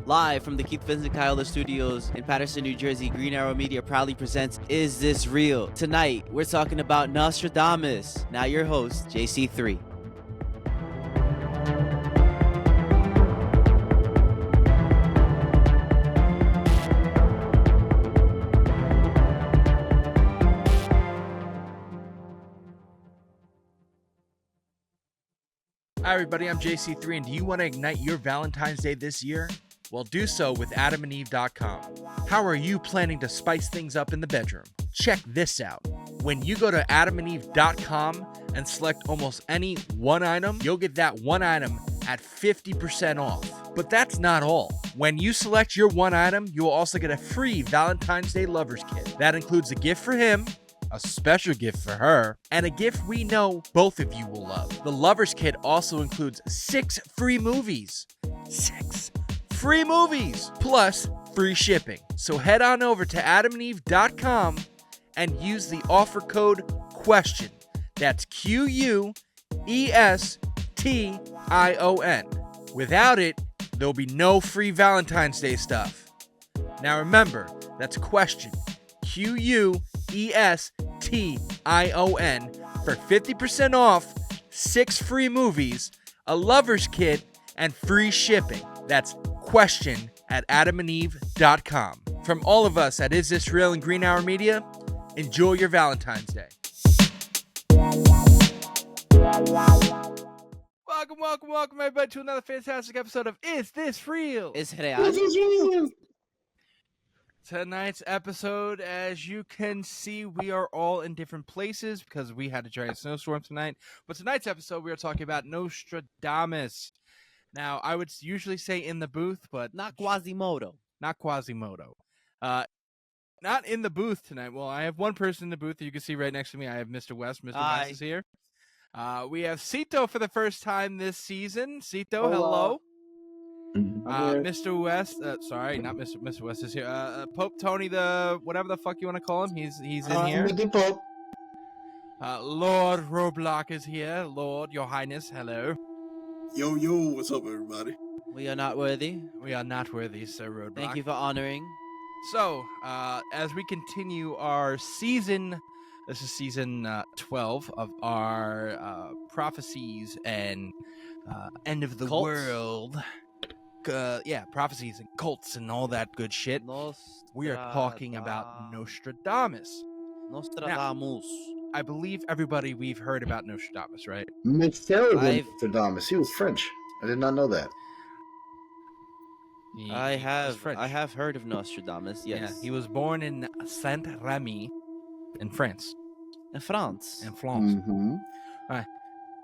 Live from the Keith Vincent Kiola Studios in Patterson, New Jersey, Green Arrow Media proudly presents Is This Real? Tonight, we're talking about Nostradamus. Now your host, JC3. Hi everybody, I'm JC3, and do you want to ignite your Valentine's Day this year? Well, do so with adamandeve.com. How are you planning to spice things up in the bedroom? Check this out. When you go to adamandeve.com and select almost any one item, you'll get that one item at 50% off. But that's not all. When you select your one item, you will also get a free Valentine's Day Lovers Kit. That includes a gift for him, a special gift for her, and a gift we know both of you will love. The Lovers Kit also includes 6 free movies. 6 free movies! Plus free shipping. So head on over to adamandeve.com and use the offer code QUESTION. That's QUESTION. Without it, there'll be no free Valentine's Day stuff. Now remember, that's QUESTION. QUESTION for 50% off, 6 free movies, a Lovers Kit, and free shipping. That's QUESTION at adamandeve.com. From all of us at Is This Real and Green Hour Media, enjoy your Valentine's Day. Welcome everybody to another fantastic episode of Is This Real? Is real? Tonight's episode, as you can see, we are all in different places because we had a giant snowstorm tonight. But tonight's episode, we are talking about Nostradamus. Now, I would usually say in the booth, but Not Quasimodo. not Quasimodo. Not in the booth tonight. Well, I have one person in the booth that you can see right next to me. I have Mr. West. Mr. Hi. West is here. We have Cito for the first time this season. Cito, hello. Mr. West, sorry, not Mr. West is here. Pope Tony, the whatever the fuck you want to call him, he's in here. The Pope. Lord Roblox is here. Lord, Your Highness, hello. Yo, what's up, everybody? We are not worthy. We are not worthy, Sir Roadblock. Thank you for honoring. So, as we continue our season, this is season 12 of our prophecies and end of the Cults. world. Prophecies and cults and all that good shit. We are talking about Nostradamus. Nostradamus. I believe everybody we've heard about Nostradamus, right? Michel de Notre Dame. He was French. I did not know that. I was French. have heard of Nostradamus, yes. Yeah, he was born in Saint-Rémy in France. In France. In France. Mm-hmm.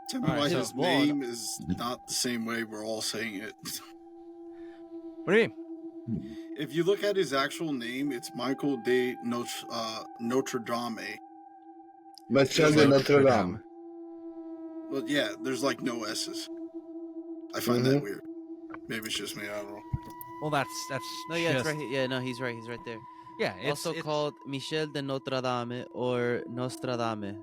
Tell me All right, why so- his name is not the same way we're all saying it. What do you mean? If you look at his actual name, it's Michel de Notre Dame. Michel de Notre Dame. But yeah, there's like no S's. I find that weird. Maybe it's just me, I don't know. Well, that's No, yeah, just, it's right. Yeah, no, he's right. He's right there. yeah. It's Also called Michel de Notre Dame or Nostradamus.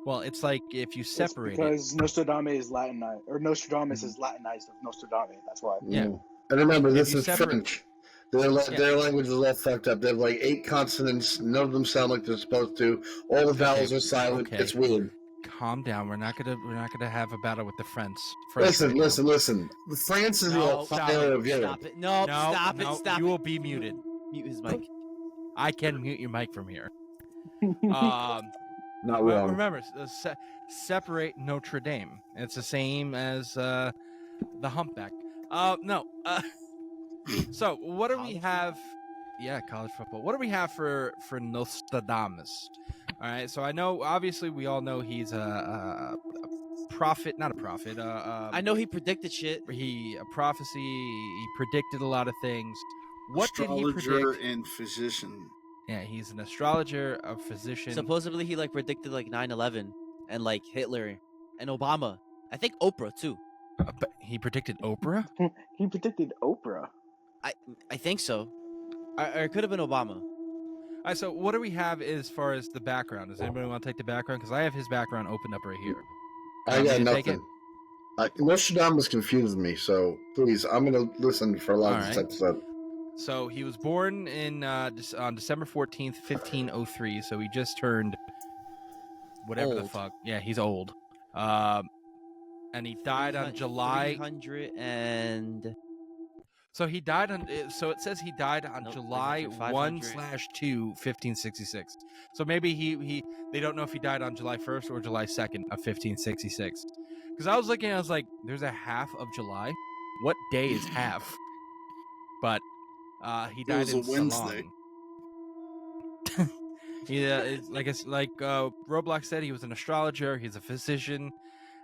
well, it's like if you It's separate it. because Nostradamus is Latinized, or Nostradamus is Latinized of Nostradamus. That's why. Yeah. And remember, If this you is separate- French. Their language is all fucked up. They have like 8 consonants. None of them sound like they're supposed to. All the vowels are silent. okay. It's weird. Calm down. We're not gonna have a battle with the French. Listen. right The France is No, the stop fire it. of Europe. Stop it. No, now. stop No, it. Stop you it. will be muted. Mute his mic. I can mute your mic from here. Not Well, wrong. remember, separate Notre Dame. It's the same as the humpback. No. So what do we have? Yeah, college football. What do we have for Nostradamus? All right. So I know, obviously, we all know he's a prophet. Not a prophet. I know he predicted shit. A prophecy. He predicted a lot of things. What did he Astrologer predict? and physician. Yeah, he's an astrologer, a physician. Supposedly he predicted 9/11 and Hitler and Obama. I think Oprah too. But he predicted Oprah? He predicted Oprah. I think so. Or it could have been Obama. All right, so what do we have as far as the background? Does anybody want to take the background? Because I have his background opened up right here. I Want me got to take it? nothing. Nostradamus confused me, so please, I'm going to listen for a lot of this episode. So he was born on December 14th, 1503. So he just turned whatever the Old. fuck. Yeah, he's old. And he died on July. 300 and... So he died on. So it says he died on July 1/2, 1566. So maybe they don't know if he died on July 1st or July 2nd of 1566. Because I was looking, I was like, there's a half of July. What day is half? But he died in Wednesday. Yeah, it's like Roblox said, he was an astrologer. He's a physician,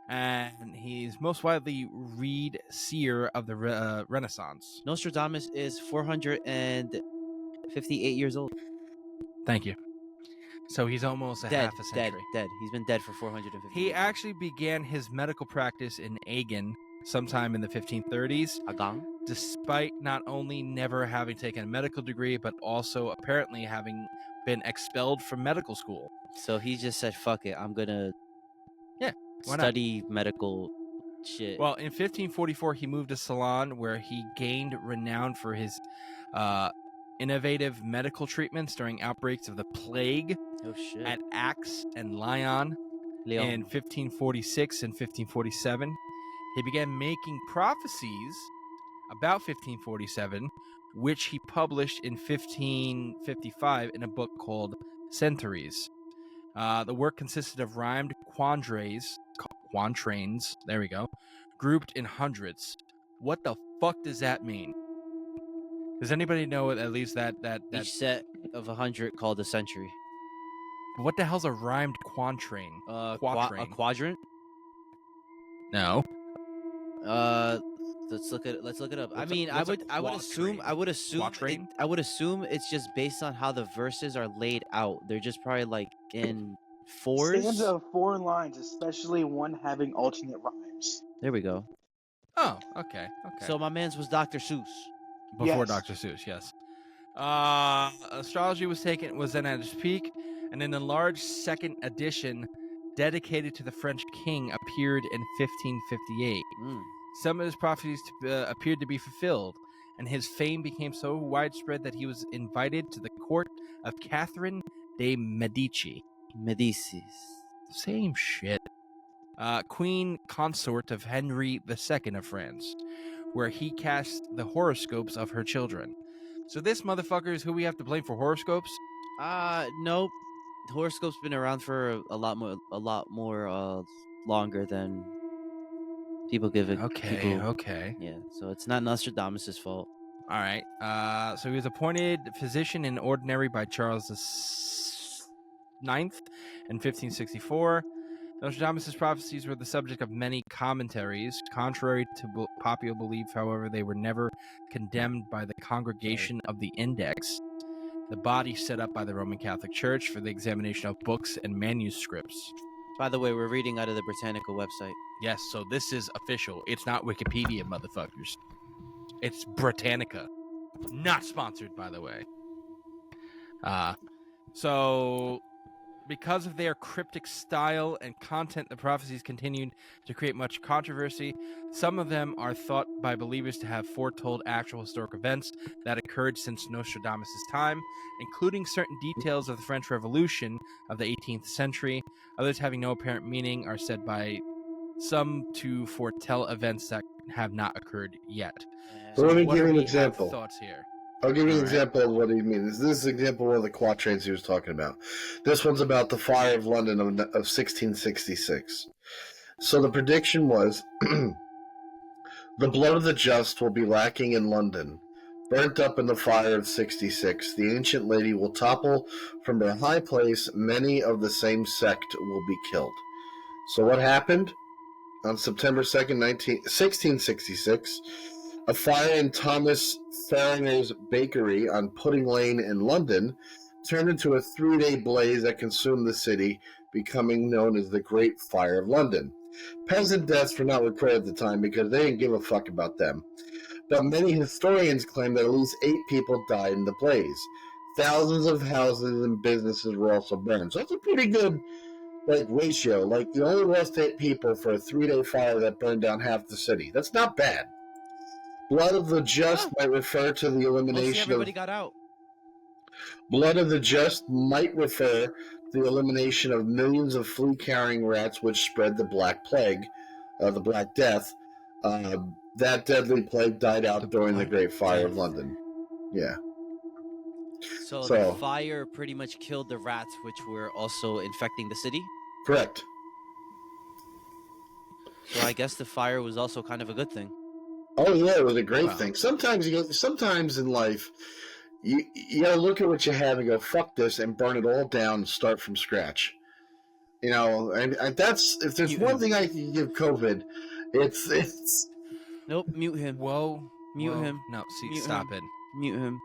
and he's most widely read seer of the Renaissance. Nostradamus is 458 years old. Thank you. So he's almost half a century. Dead. He's been dead for 450 He years. actually began his medical practice in Agen sometime in the 1530s. Agang? Despite not only never having taken a medical degree, but also apparently having been expelled from medical school. So he just said, fuck it, I'm gonna why not? study medical shit. Well, in 1544, he moved to Ceylon, where he gained renown for his innovative medical treatments during outbreaks of the plague oh shit. at Aix and Lyon. In 1546 and 1547. He began making prophecies about 1547, which he published in 1555 in a book called Centuries. The work consisted of rhymed quatrains, there we go, grouped in hundreds. What the fuck does that mean? Does anybody know at least that Each set of 100 called a century. what the hell's a rhymed quatrain? A Quatrain. quadrant? No. Let's look it up. What's I mean, I would assume Quatrain? I would assume it's just based on how the verses are laid out. They're just probably like in fours. Stanza of 4 lines, especially one having alternate rhymes. There we go. Oh, okay. So my man's was Dr. Seuss. Before Yes. Dr. Seuss, yes. Astrology was then at its peak, and an enlarged second edition dedicated to the French king appeared in 1558. Some of his prophecies appeared to be fulfilled, and his fame became so widespread that he was invited to the court of Catherine de' Medici. Medicis. Same shit. Queen consort of Henry II of France, where he cast the horoscopes of her children. So this motherfucker is who we have to blame for horoscopes? Nope. Horoscope's been around for a lot more longer than people give it. Okay. Yeah, so it's not Nostradamus' fault. All right. So he was appointed physician in ordinary by Charles IX in 1564. Nostradamus' prophecies were the subject of many commentaries. Contrary to popular belief, however, they were never condemned by the Congregation of the Index, the body set up by the Roman Catholic Church for the examination of books and manuscripts. By the way, we're reading out of the Britannica website. Yes, so this is official. It's not Wikipedia, motherfuckers. It's Britannica. Not sponsored, by the way. So because of their cryptic style and content, the prophecies continued to create much controversy. Some of them are thought by believers to have foretold actual historic events that occurred since Nostradamus' time, including certain details of the French Revolution of the 18th century. Others, having no apparent meaning, are said by some to foretell events that have not occurred yet. So let me what give do you an we have example. Thoughts here? I'll give you an All right. example of what he means. This is an example of the quatrains he was talking about. This one's about the fire of London of 1666. So the prediction was, the blood of the just will be lacking in London. Burnt up in the fire of 66, the ancient lady will topple from her high place. Many of the same sect will be killed. So what happened? On September 2nd, 1666, a fire in Thomas Farringer's bakery on Pudding Lane in London turned into a 3-day blaze that consumed the city, becoming known as the Great Fire of London. Peasant deaths were not reported at the time because they didn't give a fuck about them. But many historians claim that at least 8 people died in the blaze. Thousands of houses and businesses were also burned. So that's a pretty good like ratio. Like you only lost 8 people for a 3-day fire that burned down half the city. That's not bad. Blood of the just might refer to the Mostly elimination everybody of got out. blood of the just might refer to the elimination of millions of flea-carrying rats, which spread the Black Plague, the Black Death. That deadly plague died out during the Great Fire of London. Yeah. So So- the fire pretty much killed the rats, which were also infecting the city. Correct. So I guess the fire was also kind of a good thing. Oh yeah, it was a great Wow. thing. Sometimes in life, you gotta look at what you have and go fuck this and burn it all down and start from scratch. You know, and that's if there's You- one thing I can give COVID, it's Nope, mute him. Whoa. Mute whoa. him. No, see, Mute stop him. it. Mute him.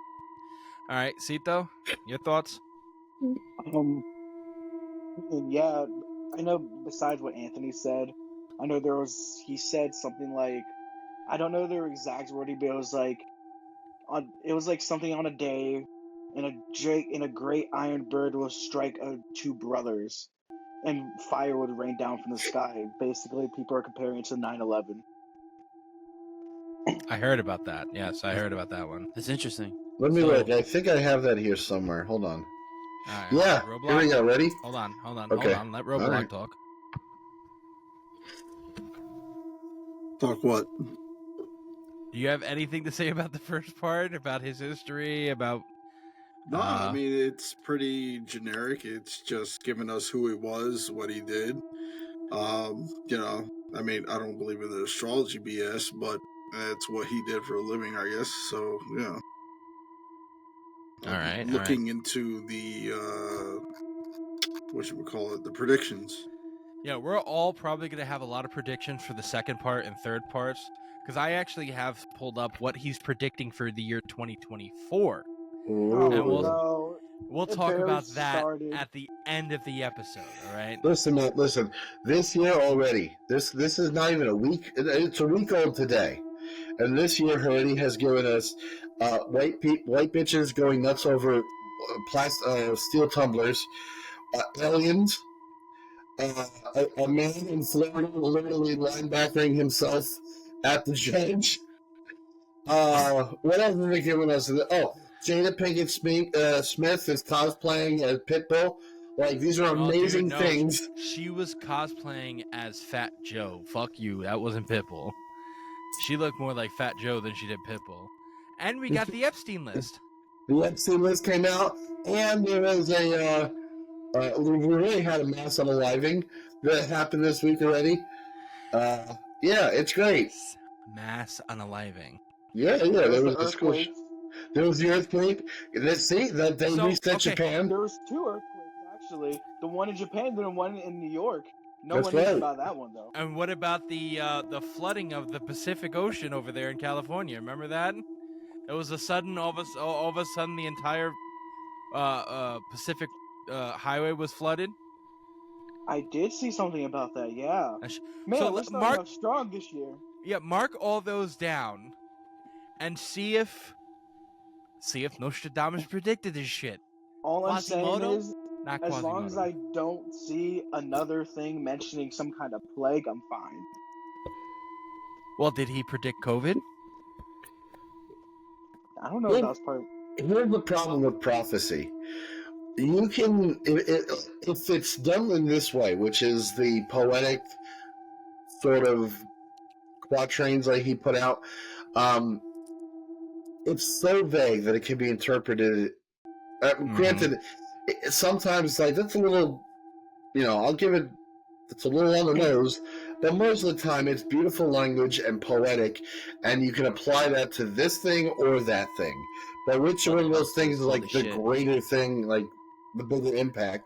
All right, Sito, your thoughts? Yeah, I know. Besides what Anthony said, I know he said something like, I don't know their exact wording, but it was like something on a day, and a great iron bird will strike two brothers, and fire would rain down from the sky. Basically, people are comparing it to 9/11. I heard about that. Yes, I heard about that one. That's interesting. let me So- look. I think I have that here somewhere. Hold on. All right, Yeah, Roblox? here we go. Ready? Hold on. Okay. Let Roblox All right. talk. Talk what? Do you have anything to say about the first part, about his history, about? No, I mean it's pretty generic. It's just giving us who he was, what he did. You know, I mean, I don't believe in the astrology BS, but that's what he did for a living, I guess. So yeah. All right. Looking into the the predictions. Yeah, we're all probably going to have a lot of predictions for the second part and third parts, because I actually have pulled up what he's predicting for the year 2024. Ooh. And we'll- no. We'll It talk barely about that started. at the end of the episode, all right? Listen, man. Listen. This year already. This is not even a week. It's a week old today, and this year already has given us white bitches going nuts over steel tumblers, aliens, a man in Florida literally linebackering himself at the judge. What else are they giving us? Oh, Jada Pinkett Smith is cosplaying as Pitbull. Like, these are Oh, dude, amazing no, things. She was cosplaying as Fat Joe. Fuck you, that wasn't Pitbull. She looked more like Fat Joe than she did Pitbull. And we got the Epstein list. The Epstein list came out, and there was we really had a mass unaliving that happened this week already. Yeah, it's great. Mass unaliving. Yeah, there was the a school. earthquakes. There was the earthquake. Let's see that they So, reset okay. Japan. There was 2 earthquakes actually. The one in Japan, and the one in New York. No That's one knows right. about that one though. And what about the flooding of the Pacific Ocean over there in California? Remember that? It was a sudden, all of a sudden, the entire Pacific highway was flooded. I did see something about that. Yeah. Man, So, we're starting Mark- off strong this year. Yeah, mark all those down, and see if Nostradamus predicted this shit. All I'm saying Quasimodo? is, Not as long as Quasimodo. I don't see another thing mentioning some kind of plague, I'm fine. Well, did he predict COVID? I don't know if that was part. Here's the problem with prophecy. You can, if it's done in this way, which is the poetic sort of quatrains like he put out, it's so vague that it can be interpreted. Granted, sometimes like that's a little, I'll give it. It's a little on the nose, but most of the time it's beautiful language and poetic, and you can apply that to this thing or that thing. But which one of those things is like the Holy shit. greater thing, like the bigger impact?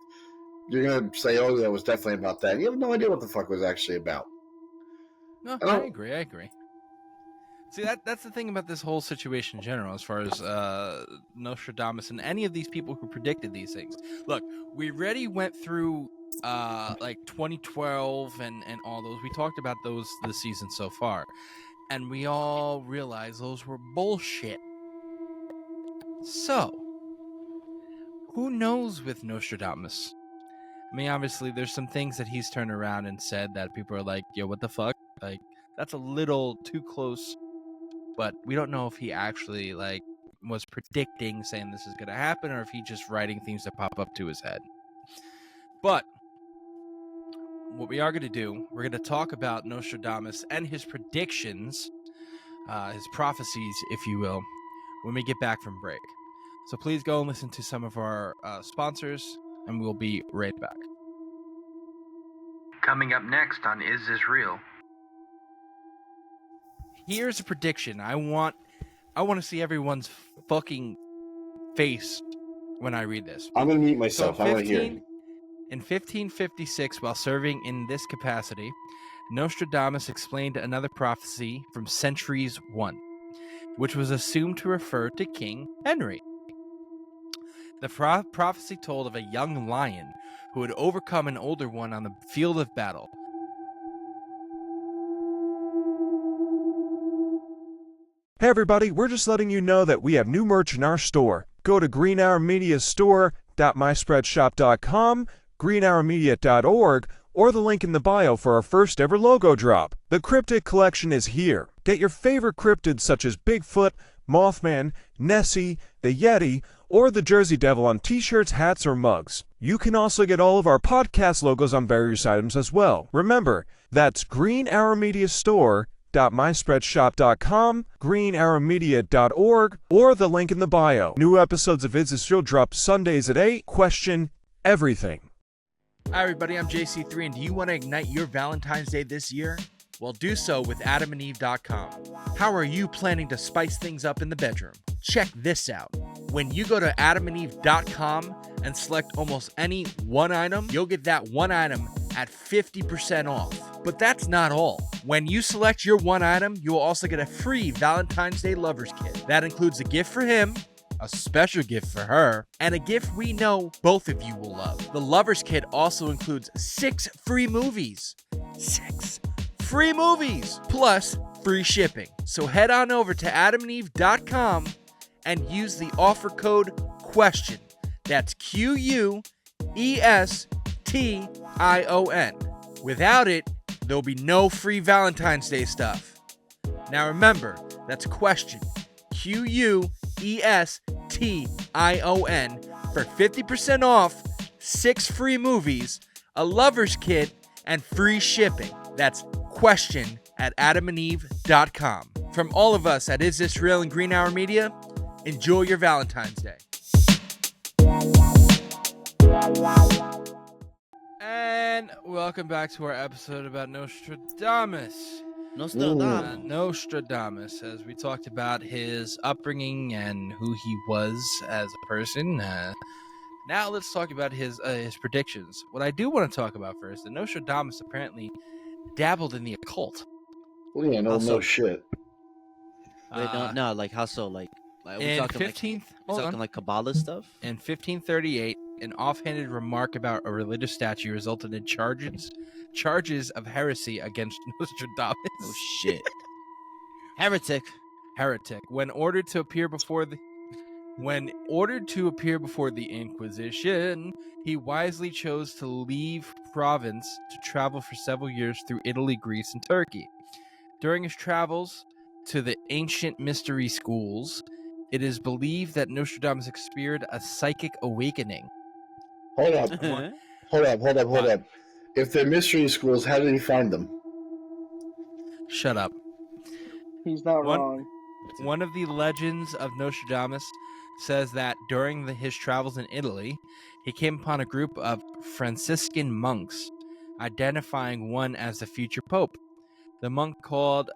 You're gonna say, "Oh, yeah, it was definitely about that." You have no idea what the fuck it was actually about. No, I I don't- agree. See, that's the thing about this whole situation in general, as far as Nostradamus and any of these people who predicted these things. Look, we already went through like 2012 and all those. We talked about those this season so far, and we all realized those were bullshit. So, who knows with Nostradamus? I mean, obviously, there's some things that he's turned around and said that people are like, yo, what the fuck? Like, that's a little too close. But we don't know if he actually, like, was predicting saying this is going to happen or if he's just writing things that pop up to his head. But what we are going to do, we're going to talk about Nostradamus and his predictions, his prophecies, if you will, when we get back from break. So please go and listen to some of our sponsors, and we'll be right back. Coming up next on Is This Real? Here's a prediction. I want to see everyone's fucking face when I read this. I'm going to mute myself. So I want to hear it. In 1556, while serving in this capacity, Nostradamus explained another prophecy from Centuries 1, which was assumed to refer to King Henry. The prophecy told of a young lion who would overcome an older one on the field of battle. Hey everybody, we're just letting you know that we have new merch in our store. Go to greenhourmediastore.myspreadshop.com, greenhourmedia.org, or the link in the bio for our first ever logo drop. The cryptid collection is here. Get your favorite cryptids such as Bigfoot, Mothman, Nessie, the Yeti, or the Jersey Devil on t-shirts, hats, or mugs. You can also get all of our podcast logos on various items as well. Remember, that's greenhourmediastore.myspreadshop.com, greenhourmedia.org, or the link in the bio. New episodes of Is This Real drop Sundays at 8. Question everything. Hi everybody, I'm JC3, and do you want to ignite your Valentine's Day this year? Well, do so with adamandeve.com. How are you planning to spice things up in the bedroom? Check this out. When you go to adamandeve.com and select almost any one item, you'll get that one item at 50% off. But that's not all. When you select your one item, you will also get a free Valentine's Day Lovers Kit. That includes a gift for him, a special gift for her, and a gift we know both of you will love. The Lovers Kit also includes 6 free movies. 6 free movies! Plus free shipping. So head on over to adamandeve.com and use the offer code QUESTION. That's QUESTION. Without it, there'll be no free Valentine's Day stuff. Now remember, that's question. QUESTION for 50% off, 6 free movies, a lover's kit, and free shipping. That's question at adamandeve.com. From all of us at Is This Real and Green Hour Media, enjoy your Valentine's Day. And welcome back to our episode about Nostradamus. Nostradamus, as we talked about his upbringing and who he was as a person. Now let's talk about his predictions. What I do want to talk about first, that Nostradamus apparently dabbled in the occult. Well, yeah, no shit. Wait, no, like how so? Like are we talking 15th, like Kabbalah stuff? In 1538, an offhanded remark about a religious statue resulted in charges of heresy against Nostradamus. Oh shit. Heretic. When ordered to appear before the Inquisition, he wisely chose to leave province to travel for several years through Italy, Greece, and Turkey. During his travels to the ancient mystery schools, it is believed that Nostradamus experienced a psychic awakening. Hold up. If they're mystery schools, how did he find them? Shut up. He's not wrong. One of the legends of Nostradamus says that during his travels in Italy, he came upon a group of Franciscan monks, identifying one as the future pope. The monk, called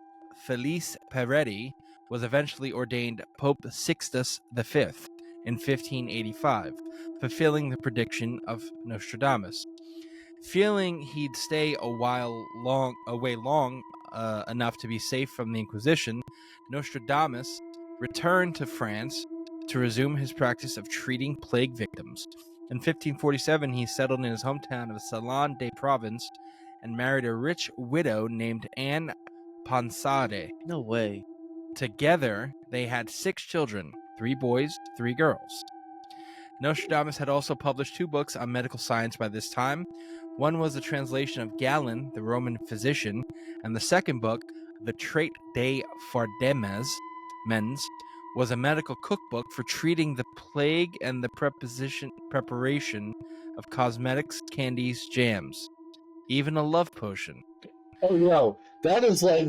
Felice Peretti, was eventually ordained Pope Sixtus V in 1585, fulfilling the prediction of Nostradamus. Feeling he'd stay long enough to be safe from the Inquisition, Nostradamus returned to France to resume his practice of treating plague victims. In 1547, he settled in his hometown of Salon de Provence and married a rich widow named Anne Ponsade. No way. Together, they had 6 children, 3 boys, 3 girls. Nostradamus had also published 2 books on medical science by this time. One was a translation of Galen, the Roman physician, and the second book, The Trait des Fardemens, was a medical cookbook for treating the plague and the preparation of cosmetics, candies, jams, even a love potion. Oh no, that is like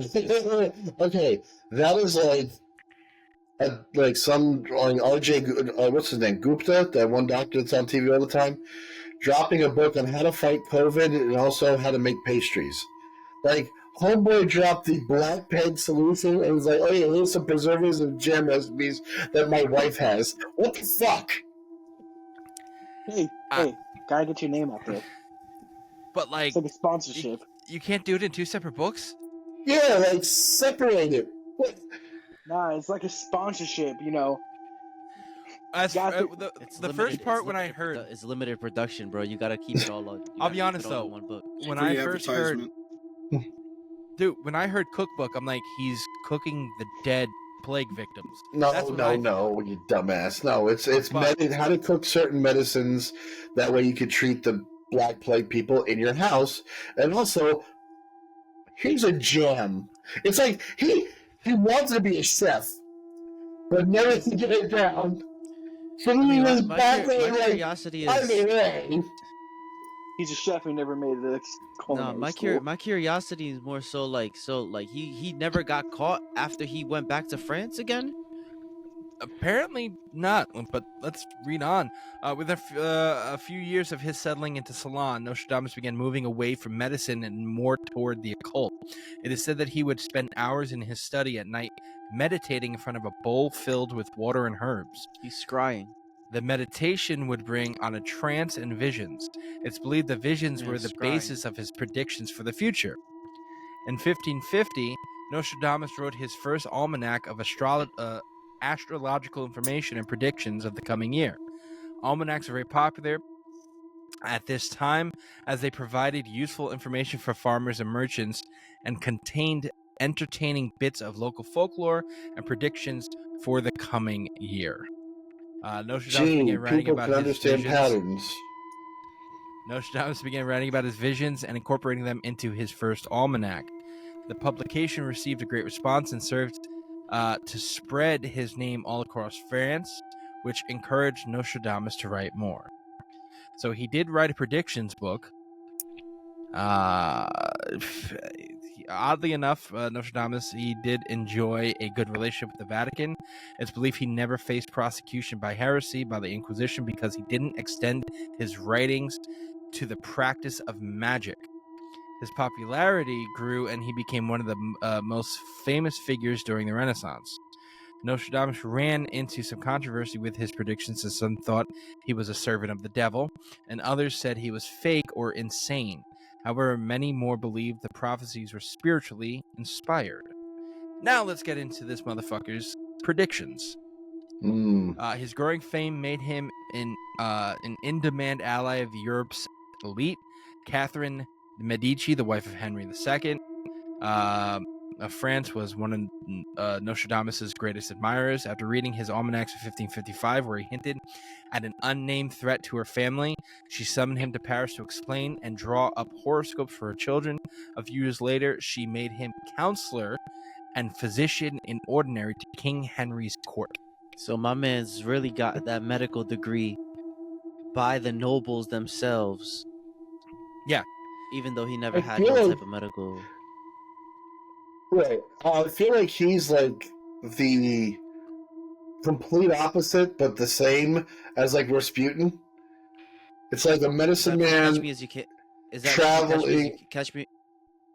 okay. That is like some like RJ. What's his name? Gupta, that one doctor that's on TV all the time, dropping a book on how to fight COVID and also how to make pastries. Like homeboy dropped the black pen solution and was like, "Oh yeah, here's some preservatives and jam recipes that my wife has." What the fuck? Hey, gotta get your name out there. But like, It's like a sponsorship. you can't do it in 2 separate books? Yeah, like separate it. What? Nah, it's like a sponsorship, you know. As Got it. the first part when I heard, it's limited production, bro. You gotta keep it all on. I'll be honest though, one book. when Free I first heard, advertisement. dude, when I heard cookbook, I'm like, he's cooking the dead plague victims. No, That's what I thought. you dumbass. No, it's But- how to cook certain medicines. That way you could treat the Black Plague people in your house. And also, here's a jam. It's like he wants to be a chef, but never to get it down. So I mean, he was my back there like, curiosity by is the way. He's a chef who never made it. no. My curiosity is more so like he never got caught after he went back to France again. Apparently not, but let's read on. With a few years of his settling into Ceylon, Nostradamus began moving away from medicine and more toward the occult. It is said that he would spend hours in his study at night, meditating in front of a bowl filled with water and herbs. He's scrying. The meditation would bring on a trance and visions. It's believed the visions Yeah, were the scrying. basis of his predictions for the future. In 1550, Nostradamus wrote his first almanac of astrological information and predictions of the coming year. Almanacs are very popular at this time as they provided useful information for farmers and merchants and contained entertaining bits of local folklore and predictions for the coming year. Nostradamus Gee, began writing people about can his understand visions. patterns. Nostradamus began writing about his visions and incorporating them into his first almanac. The publication received a great response and served to spread his name all across France, which encouraged Nostradamus to write more. So he did write a predictions book. Oddly enough, Nostradamus, he did enjoy a good relationship with the Vatican. It's believed he never faced prosecution by heresy by the Inquisition because he didn't extend his writings to the practice of magic. His popularity grew and he became one of the most famous figures during the Renaissance. Nostradamus ran into some controversy with his predictions as some thought he was a servant of the devil, and others said he was fake or insane. However, many more believed the prophecies were spiritually inspired. Now let's get into this motherfucker's predictions. His growing fame made him an in-demand ally of Europe's elite. Catherine de' Medici, the wife of Henry II of France, was one of Nostradamus' greatest admirers. After reading his almanacs of 1555, where he hinted at an unnamed threat to her family, she summoned him to Paris to explain and draw up horoscopes for her children. A few years later, she made him counselor and physician in ordinary to King Henry's court. So my man's really got that medical degree by the nobles themselves. Yeah. Even though he never I had feel no like- type of medical. Right. I feel like he's like the complete opposite, but the same as like Rasputin. It's like a medicine Catch man. Me As You Can. Is that traveling- Catch Me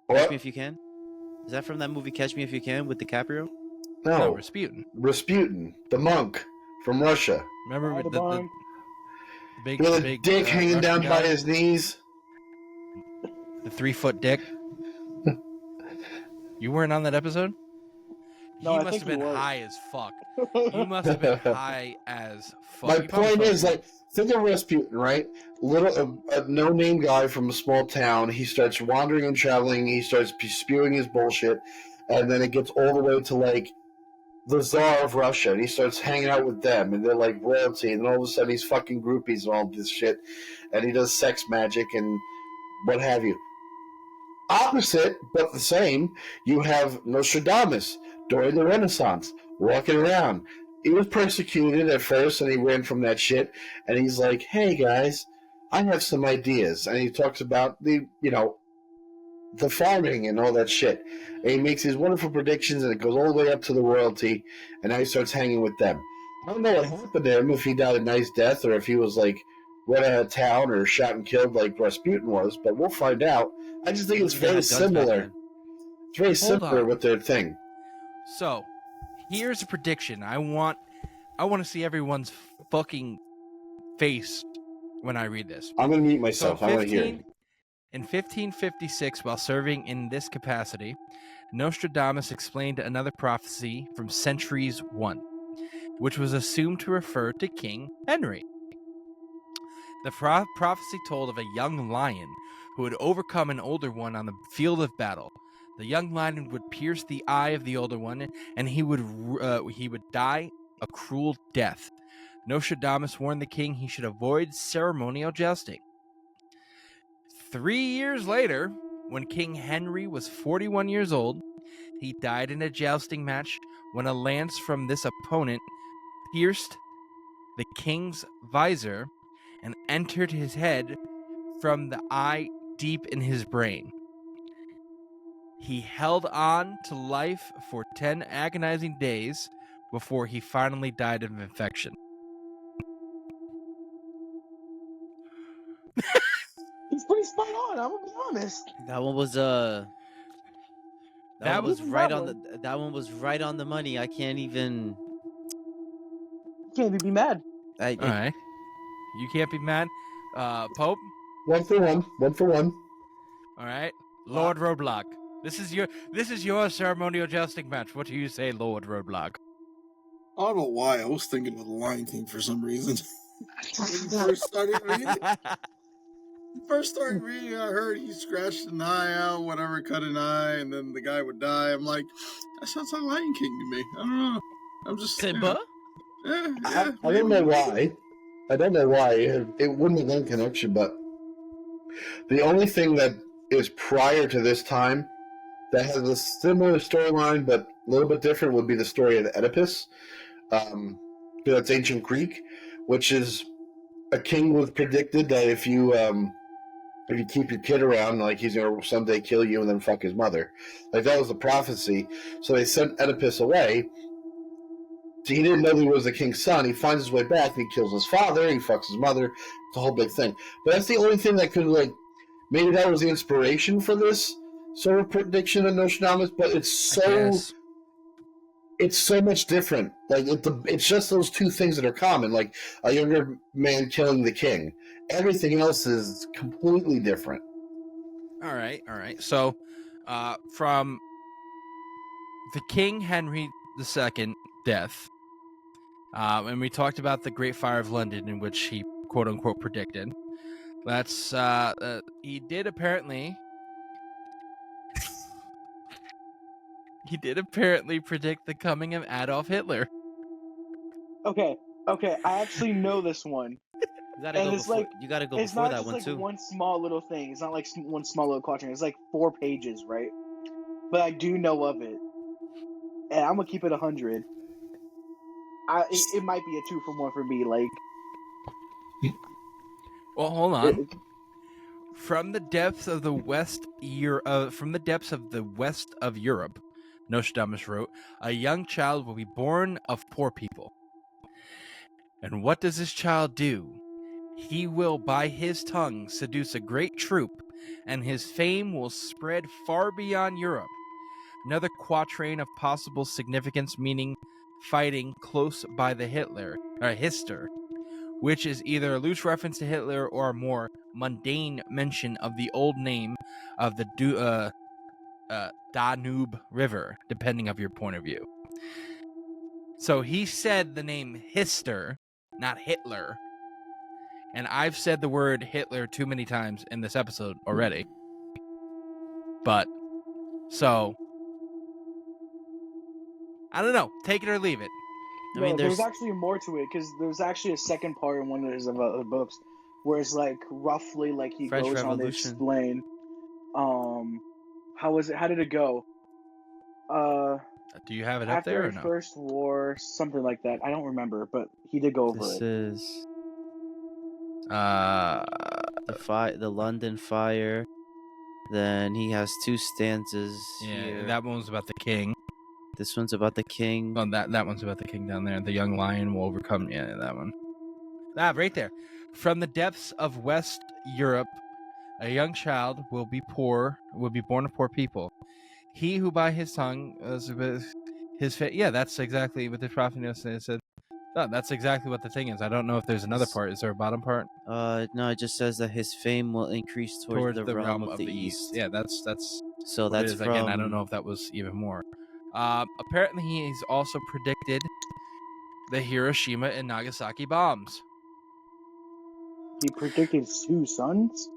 What? If You Can? Is that from that movie Catch Me If You Can with DiCaprio? No, No, Rasputin. Rasputin, the monk from Russia, Remember Hi, the Devon. big, with a big dick hanging Russian down guy? by his knees. The 3-foot dick. You weren't on that episode? No, He I must think have he been was. high as fuck. He must have been high as fuck. My He probably point is, smoked like, think of Rasputin, right? A no-name guy from a small town. He starts wandering and traveling. He starts spewing his bullshit, and then it gets all the way to like the Tsar of Russia, and he starts hanging out with them, and they're like royalty, and all of a sudden he's fucking groupies and all this shit, and he does sex magic and what have you. Opposite, but the same, you have Nostradamus during the Renaissance, walking around. He was persecuted at first, and he ran from that shit, and he's like, hey guys, I have some ideas, and he talks about the farming and all that shit. And he makes these wonderful predictions, and it goes all the way up to the royalty, and now he starts hanging with them. I don't know what happened to him, if he died a nice death, or if he was, like, run out of town or shot and killed like Rasputin was, but we'll find out. I just think it's very similar. It's very similar with their thing. So, here's a prediction. I want to see everyone's fucking face when I read this. I'm going to mute myself. I want to hear it. In 1556, while serving in this capacity, Nostradamus explained another prophecy from centuries one, which was assumed to refer to King Henry. The prophecy told of a young lion who would overcome an older one on the field of battle. The young lion would pierce the eye of the older one, and he would die a cruel death. Nostradamus warned the king he should avoid ceremonial jousting. 3 years later, when King Henry was 41 years old, he died in a jousting match when a lance from this opponent pierced the king's visor and entered his head from the eye deep in his brain. He held on to life for 10 agonizing days before he finally died of infection. He's pretty spot on. I'm gonna be honest. That one was that was right on the money. I can't even. Can't even be mad. All right, you can't be mad. Pope. 1 for 1. 1 for 1. All right, Lord Roadblock. This is your ceremonial jousting match. What do you say, Lord Roadblock? I don't know why. I was thinking of the Lion King for some reason. First started reading, I heard he scratched an eye out, whatever, cut an eye, and then the guy would die. I'm like, that sounds like Lion King to me. I don't know. I'm just Simba. Yeah, I don't know why. I don't know why. It wouldn't have done connection, but the only thing that is prior to this time that has a similar storyline but a little bit different would be the story of Oedipus. That's ancient Greek, which is a king was predicted that if you keep your kid around, like he's gonna someday kill you and then fuck his mother. Like that was the prophecy. So they sent Oedipus away. So he didn't know he was the king's son. He finds his way back and he kills his father, he fucks his mother. It's a whole big thing. But that's the only thing that could, like, maybe that was the inspiration for this sort of prediction of Nostradamus, but it's so much different. Like, it's just those two things that are common, like a younger man killing the king. Everything else is completely different. All right. So, from the King Henry II death, and we talked about the Great Fire of London, in which he quote unquote predicted. That's he did apparently predict the coming of Adolf Hitler. Okay. I actually know this one. You gotta go before that one like too. One small little thing. It's not like one small little quatrain. It's like 4 pages, right? But I do know of it, and I'm gonna keep it 100. It might be a 2 for 1 for me. Like, well, hold on. From the depths of the west of Europe, Nostradamus wrote, a young child will be born of poor people. And what does this child do? He will, by his tongue, seduce a great troop, and his fame will spread far beyond Europe. Another quatrain of possible significance, meaning fighting close by the Hister, which is either a loose reference to Hitler or a more mundane mention of the old name of the Danube River, depending of your point of view. So he said the name Hister, not Hitler. And I've said the word Hitler too many times in this episode already. But, so, I don't know. Take it or leave it. I mean, there's there's actually more to it because there's actually a second part in one of his books where it's like roughly like he French goes on to Revolution. explain how was it? How did it go? Do you have it up After there or the no? First War, something like that. I don't remember, but he did go over This it. is Uh, the London Fire. Then he has 2 stanzas yeah, here. that one was about the king. This one's about the king. Well, that one's about the king down there. The young lion will overcome. Yeah, that one. Ah, right there. From the depths of West Europe, a young child will be born of poor people. He who by his tongue yeah, that's exactly what the prophet said. Oh, that's exactly what the thing is. I don't know if there's another part. Is there a bottom part? No, it just says that his fame will increase towards the realm of the east. Yeah, that's So what it that's is. from. Again, I don't know if that was even more. Apparently, he's also predicted the Hiroshima and Nagasaki bombs. He predicted 2 sons.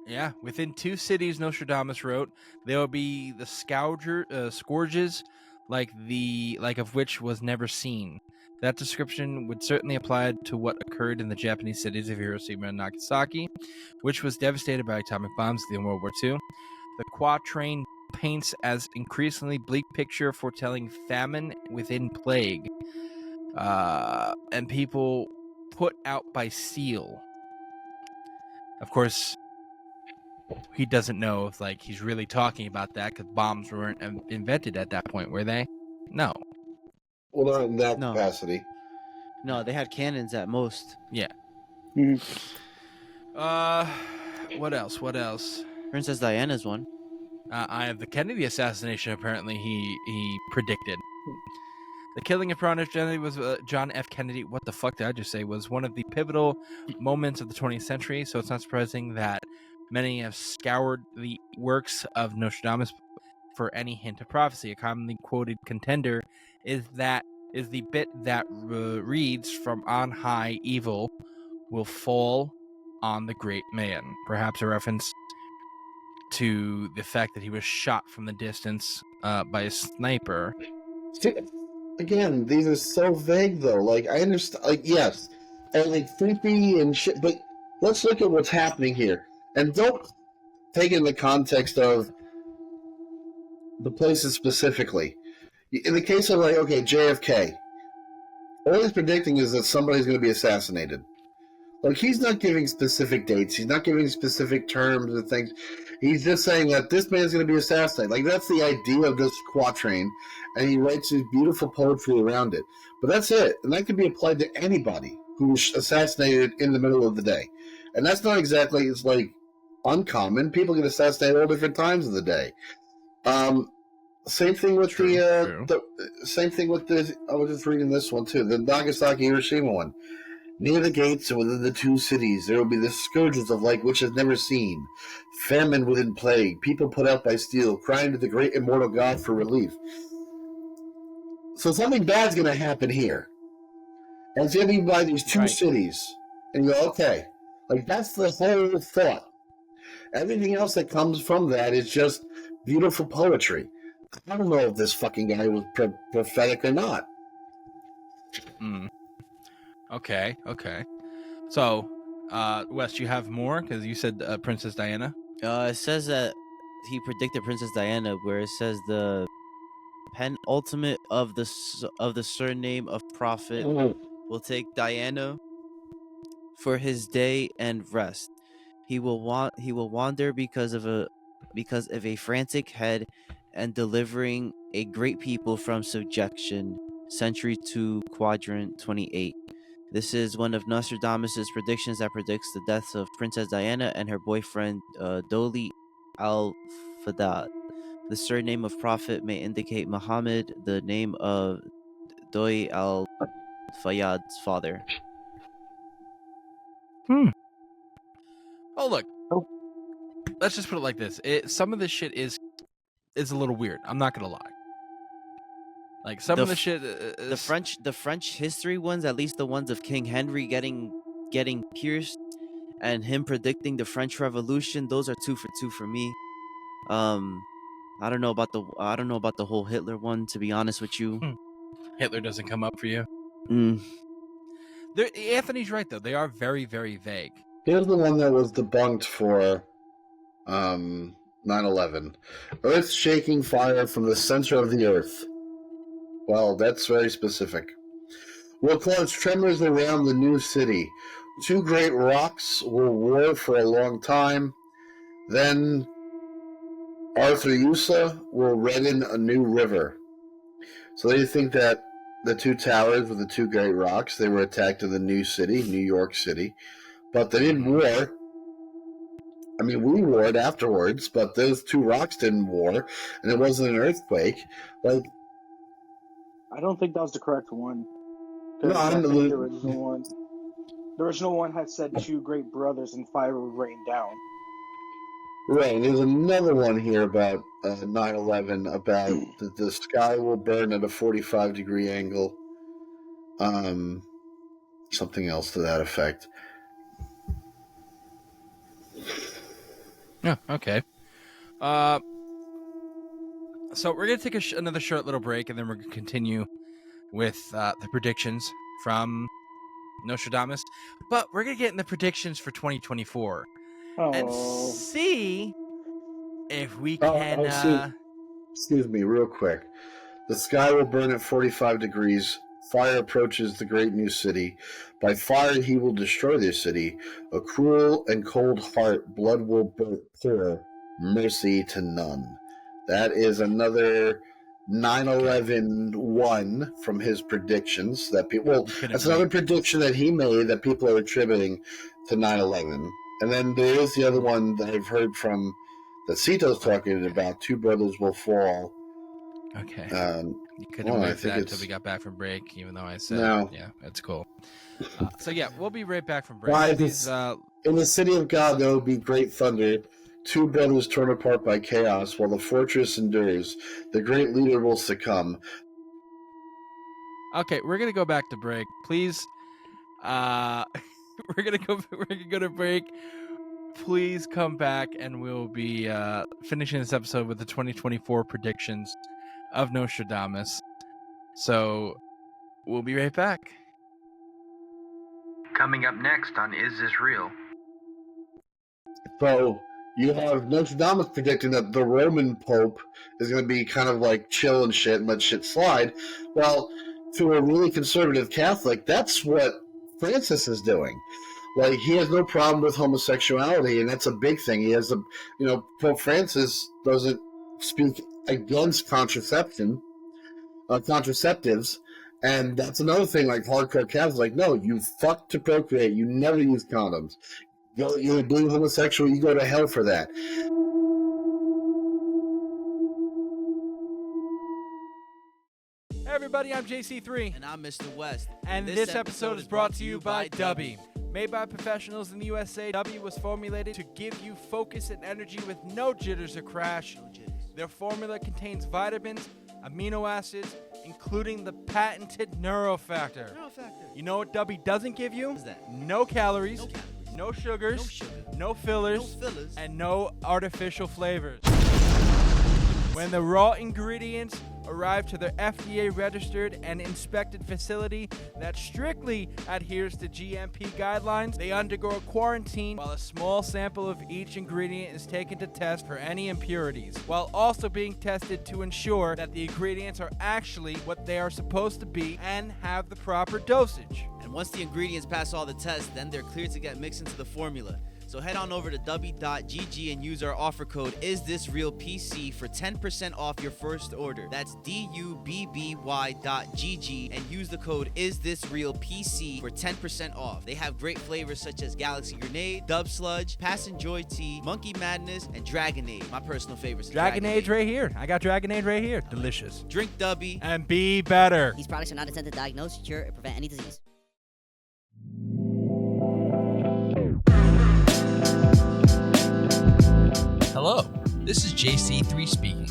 Yeah, within 2 cities, Nostradamus wrote, there will be the scourges, like of which was never seen. That description would certainly apply to what occurred in the Japanese cities of Hiroshima and Nagasaki, which was devastated by atomic bombs in World War II. The Quatrain paints as increasingly bleak picture foretelling famine within plague, and people put out by steel. Of course, he doesn't know if he's really talking about that because bombs weren't invented at that point, were they? No. Well, not in that No. capacity. No, they had cannons at most. Yeah. Mhm. What else? Princess Diana's one. I have the Kennedy assassination. Apparently, he predicted. The killing of John F. Kennedy what the fuck did I just say? Was one of the pivotal moments of the 20th century, so it's not surprising that many have scoured the works of Nostradamus for any hint of prophecy. A commonly quoted contender is the bit that reads, "From on high evil will fall on the great man," perhaps a reference to the fact that he was shot from the distance by a sniper. Again, these are so vague, though. I understand, yes, and creepy and shit, but let's look at what's happening here. And don't take it in the context of the places specifically. In the case of, JFK, all he's predicting is that somebody's going to be assassinated. He's not giving specific dates. He's not giving specific terms and things. He's just saying that this man's going to be assassinated. That's the idea of this quatrain, and he writes his beautiful poetry around it. But that's it. And that can be applied to anybody who's assassinated in the middle of the day. And that's not exactly, uncommon. People get assassinated all different times of the day. Same thing with the same thing with the, I was just reading this one too, the Nagasaki Hiroshima one. Near the gates and within the 2 cities, there will be the scourges of which is never seen. Famine within plague, people put out by steel, crying to the great immortal God for relief. So something bad's going to happen here. And it's going to be by these 2 cities. And you go, okay. That's the whole thought. Everything else that comes from that is just beautiful poetry. I don't know if this fucking guy was prophetic or not. Okay. So, Wes, you have more? Because you said Princess Diana? It says that he predicted Princess Diana, where it says the penultimate of the surname of prophet will take Diana for his day and rest. He will wander because of a frantic head and delivering a great people from subjection. Century 2, Quadrant 28. This is one of Nostradamus' predictions that predicts the deaths of Princess Diana and her boyfriend Doli al-Fadad. The surname of prophet may indicate Muhammad, the name of Doi al-Fayyad's father. Oh, look. Let's just put it like this. Some of this shit is a little weird. I'm not going to lie. Some of the shit is... the French history ones, at least the ones of King Henry getting pierced and him predicting the French Revolution, those are 2 for 2 for me. I don't know about the whole Hitler one, to be honest with you. Hitler doesn't come up for you. Mm. Anthony's right, though. They are very, very vague. Here's the one that was debunked for 9/11. Earth-shaking fire from the center of the earth. Well, that's very specific. Will cause tremors around the new city. 2 great rocks will war for a long time. Then Arethusa will redden a new river. So they think that the 2 towers with the 2 great rocks, they were attacked in the new city, New York City. But they didn't war. I mean, we warred afterwards, but those 2 rocks didn't war, and it wasn't an earthquake. Like, I don't think that was the correct one. No, I I'm think the- the original one. The original one had said 2 great brothers and fire would rain down. right, and there's another one here about 9/11, about the sky will burn at a 45-degree angle. Something else to that effect. Yeah, okay. So we're going to take another short little break, and then we're going to continue with the predictions from Nostradamus. But we're going to get in the predictions for 2024 and Oh, see if we can... Excuse me, real quick. The sky will burn at 45 degrees. Fire approaches the great new city. By fire he will destroy their city. A cruel and cold heart, blood will pour, mercy to none. That is another 9/11 one from his predictions that people. Well, that's another prediction that he made that people are attributing to 9/11. And then there is the other one that I've heard from that Cito's talking about. 2 brothers will fall. Okay. You couldn't well, I wait for think that it's- until we got back from break, even though I said, No. yeah, that's cool. So yeah, we'll be right back from break. Why These, In the city of God, there will be great thunder. 2 brothers torn apart by chaos, while the fortress endures. The great leader will succumb. Okay, we're gonna go back to break. Please, we're gonna go to break. Please come back, and we'll be finishing this episode with the 2024 predictions of Nostradamus. So we'll be right back. Coming up next on Is This Real? So you have Nostradamus predicting that the Roman Pope is going to be kind of like chill and shit and let shit slide. Well, to a really conservative Catholic, that's what Francis is doing. Like, he has no problem with homosexuality, and that's a big thing. He has Pope Francis doesn't speak against contraceptives, and that's another thing. Like, hardcore Catholics, like, no, you fuck to procreate. You never use condoms. You're being homosexual, you go to hell for that. Hey everybody, I'm JC3. And I'm Mr. West. And this episode is brought to you by Dubby. Made by professionals in the USA, Dubby was formulated to give you focus and energy with no jitters or crash. Their formula contains vitamins, amino acids, including the patented neurofactor. You know what Dubby doesn't give you? What is that? No calories, No calories. no sugars, No sugar. no fillers, No fillers. and no artificial flavors. When the raw ingredients arrive to their FDA-registered and inspected facility that strictly adheres to GMP guidelines, they undergo a quarantine while a small sample of each ingredient is taken to test for any impurities, while also being tested to ensure that the ingredients are actually what they are supposed to be and have the proper dosage. And once the ingredients pass all the tests, then they're cleared to get mixed into the formula. So head on over to dubby.gg and use our offer code IsThisRealPC for 10% off your first order. That's DUBBY.GG and use the code IsThisRealPC for 10% off. They have great flavors such as Galaxy Grenade, Dub Sludge, Passion Joy Tea, Monkey Madness, and Dragonade. My personal favorites. Dragonade right here. I got Dragonade right here. Delicious. Drink Dubby. And be better. These products are not intended to diagnose, cure, or prevent any disease. Hello, this is JC3 speaking.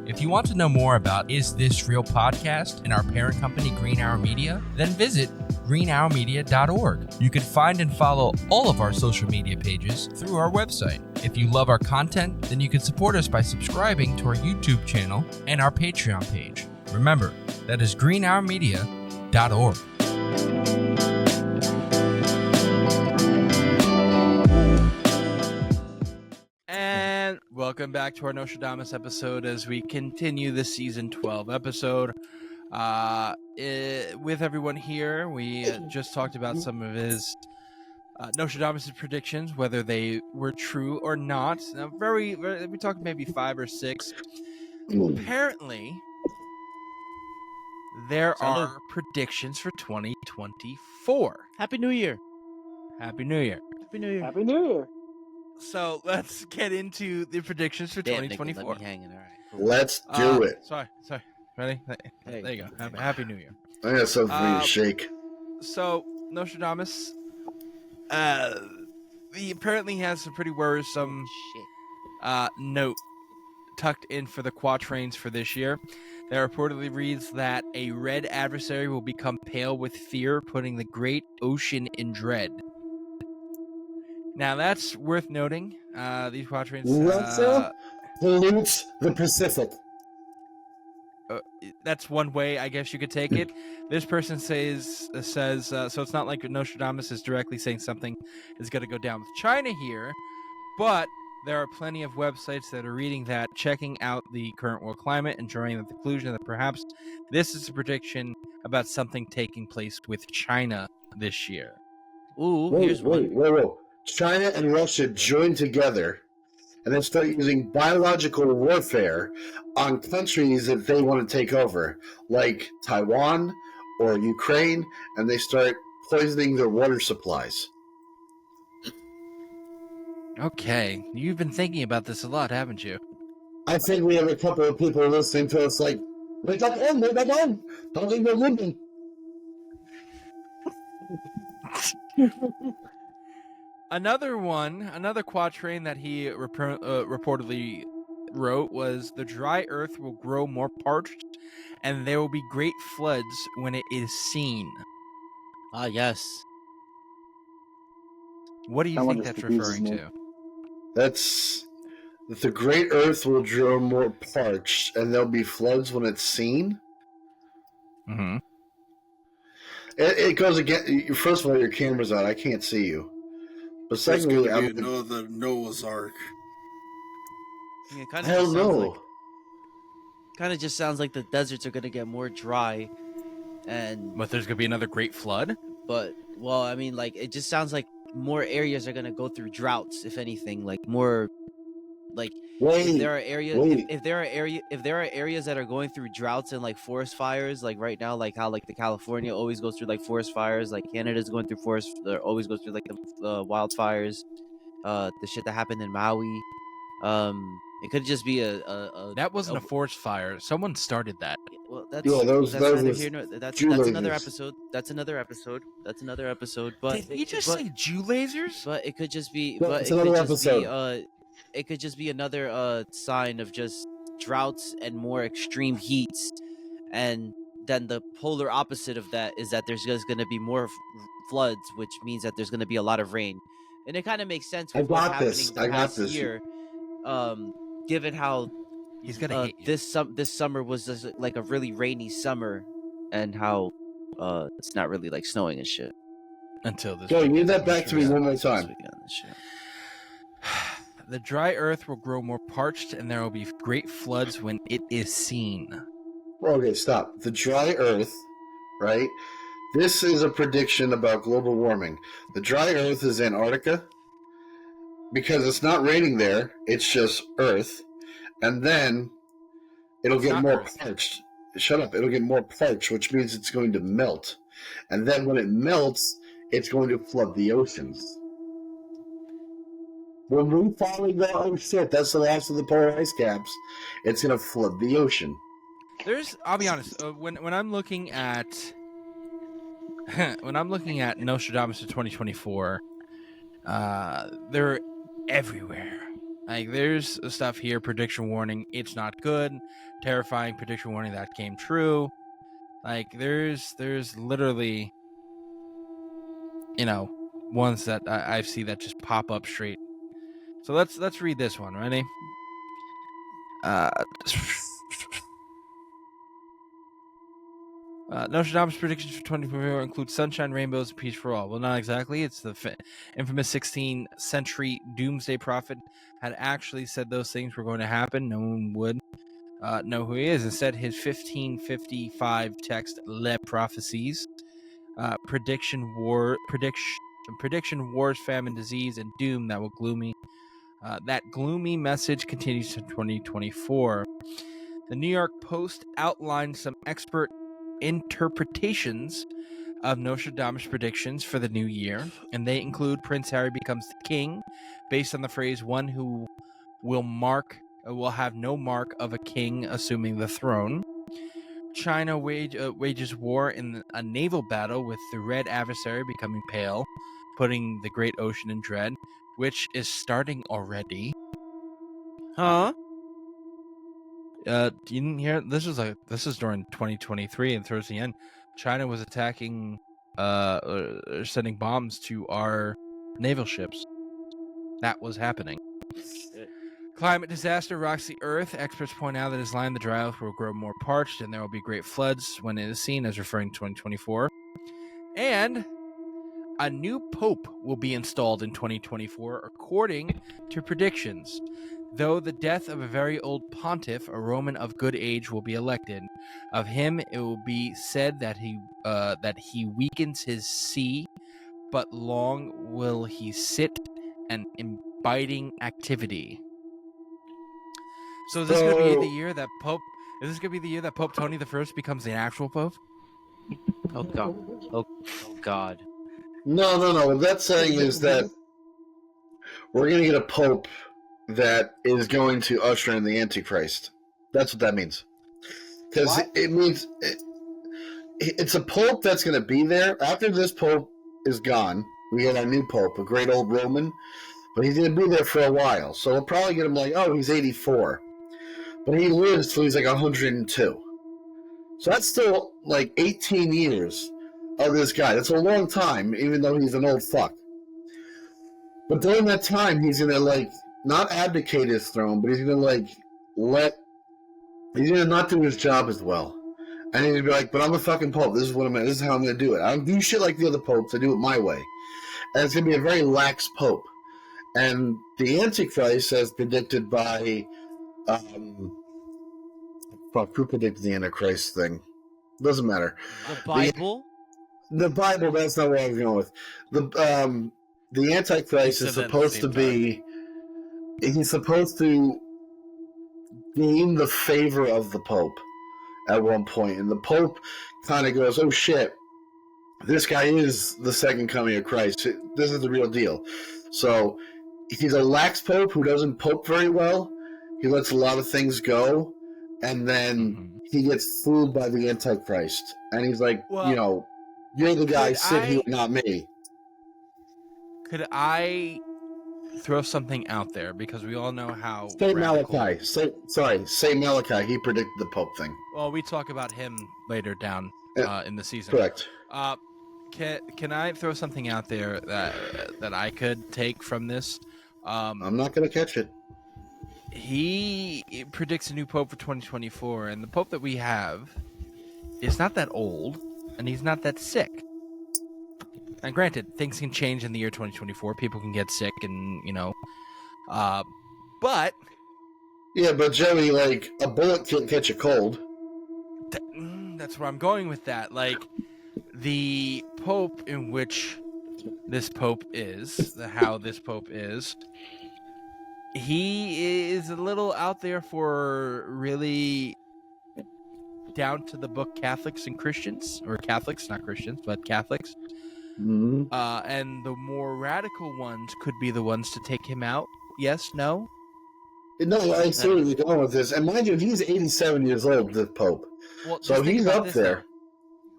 If you want to know more about Is This Real Podcast and our parent company Green Hour Media, then visit greenhourmedia.org. You can find and follow all of our social media pages through our website. If you love our content, then you can support us by subscribing to our YouTube channel and our Patreon page. Remember, That is greenhourmedia.org. And welcome back to our Nostradamus episode as we continue the season 12 episode. With everyone here, we just talked about some of his Nostradamus' predictions, whether they were true or not. Now, we talked maybe 5 or 6. Apparently, there are predictions for 2024. Happy New Year. Happy New Year. Happy New Year. Happy New Year. So let's get into the predictions for Damn, nigga, 2024. let me hang it. All right. Cool. Let's do it. Sorry. Ready? Hey. There you go. Happy New Year. I got something for you to shake. So Nostradamus, he apparently has some pretty worrisome Shit. note tucked in for the Quatrains for this year. That reportedly reads that a red adversary will become pale with fear, putting the great ocean in dread. Now that's worth noting. These Quatrains. Russia pollutes the Pacific. That's one way, I guess you could take it. This person says so it's not like Nostradamus is directly saying something is going to go down with China here, but there are plenty of websites that are reading that, checking out the current world climate, and drawing the conclusion that perhaps this is a prediction about something taking place with China this year. Ooh, here's one. Wait. China and Russia join together and then start using biological warfare on countries that they want to take over, like Taiwan or Ukraine, and they start poisoning their water supplies. Okay, you've been thinking about this a lot, haven't you? I think we have a couple of people listening to us like, wake up on, don't leave no living. Another quatrain that he reportedly wrote was, the dry earth will grow more parched, and there will be great floods when it is seen. Ah, yes. What do you Someone think just that's confuses referring me. to? That's that the great earth will grow more parched, and there'll be floods when it's seen. Mm-hmm. It goes again. First of all, your camera's out. I can't see you. But It's secondly, going to be another Noah's Ark. I mean, it kind of hell just sounds like no. just sounds like the deserts are gonna get more dry, and But there's gonna be another great flood? well, I mean, like, it just sounds like more areas are gonna go through droughts, if anything, like more, like, if there are areas, if there are areas that are going through droughts and like forest fires, like right now, like how like the California always goes through like forest fires, like Canada's going through always goes through like the wildfires, the shit that happened in Maui. It could just be That wasn't a forest fire. Someone started that. well, that's those neither was here nor that's Jew another lasers. episode. That's another episode. But Did he just but, say Jew lasers? But it could just be. No, But it's it could another just episode. be. It could just be another sign of just droughts and more extreme heats, and then the polar opposite of that is that there's just going to be more floods, which means that there's going to be a lot of rain, and it kind of makes sense with what's happening the past year. Given how He's gonna hate you. this summer was just like a really rainy summer, and how it's not really like snowing and shit. Until this Go, weekend. read that back to me one more This time. weekend and shit. The dry earth will grow more parched, and there will be great floods when it is seen. Okay, stop. The dry earth, right? This is a prediction about global warming. The dry earth is Antarctica because it's not raining there. It's just earth. And then it'll It's get not more Earth. parched. Shut up. It'll get more parched, which means it's going to melt. And then when it melts, it's going to flood the oceans. When we finally go, oh shit, that's the last of the polar ice caps, it's going to flood the ocean. I'll be honest. When I'm looking at Nostradamus of 2024, they're everywhere. Like, there's stuff here, prediction warning, it's not good. Terrifying prediction warning that came true. Like, there's literally, ones that I see that just pop up straight. So let's read this one. Ready? Nostradamus' predictions for 2024 include sunshine, rainbows, and peace for all. Well, not exactly. It's the infamous 16th century doomsday prophet had actually said those things were going to happen. No one would know who he is. Instead, his 1555 text, Les Prophecies, prediction, wars, famine, disease, and doom that gloomy message continues to 2024. The New York Post outlined some expert interpretations of Nostradamus' predictions for the new year, and they include Prince Harry becomes the king, based on the phrase "one who will have no mark of a king assuming the throne." China wages war in a naval battle with the red adversary becoming pale, putting the great ocean in dread, which is starting already. Huh? You didn't hear? This is during 2023, and towards the end, China was attacking, sending bombs to our naval ships. That was happening. Climate disaster rocks the earth. Experts point out that as land, the dry earth will grow more parched, and there will be great floods when it is seen as referring to 2024. And a new pope will be installed in 2024, according to predictions. Though the death of a very old pontiff, a Roman of good age, will be elected. Of him, it will be said that he weakens his see, but long will he sit and imbibing activity. So is this going to be the year that Pope? Is this going to be the year that Pope Tony I becomes the actual pope? Oh God! Oh God! No. What that's saying is that we're going to get a pope that is going to usher in the Antichrist. That's what that means. Because it means it's a pope that's going to be there. After this pope is gone, we get a new pope, a great old Roman, but he's going to be there for a while. So we'll probably get him like, oh, he's 84. But he lives till he's like 102. So that's still like 18 years of this guy. That's a long time, even though he's an old fuck. But during that time, he's going to like not abdicate his throne, but he's going to like he's going to not do his job as well. And he's going to be like, but I'm a fucking pope. This is how I'm going to do it. I don't do shit like the other popes. I do it my way. And it's going to be a very lax pope. And the Antichrist, as predicted by who predicted the Antichrist thing? Doesn't matter. The Bible? The Bible, that's not what I was going with. The Antichrist is supposed to be... He's supposed to gain the favor of the Pope at one point. And the Pope kind of goes, oh shit, this guy is the second coming of Christ. This is the real deal. So he's a lax Pope who doesn't pope very well. He lets a lot of things go. And then he gets fooled by the Antichrist. And he's like, well, you're the guy, sit here, not me. Could I throw something out there? Because we all know how Saint Malachi. Saint Malachi. He predicted the Pope thing. Well, we talk about him later down in the season. Correct. Can I throw something out there that I could take from this? I'm not going to catch it. He predicts a new pope for 2024, and the pope that we have is not that old, and he's not that sick. And granted, things can change in the year 2024. People can get sick, and but yeah, but Joey, like a bullet can't catch a cold. That's where I'm going with that. Like the pope in which this pope is, how this pope is. He is a little out there for really down to the book Catholics and Christians, or Catholics, not Christians, but Catholics. Mm-hmm. And the more radical ones could be the ones to take him out. Yes, no? No, I see where you're going with this. And mind you, he's 87 years old, the Pope. Well, so he's up there. Though.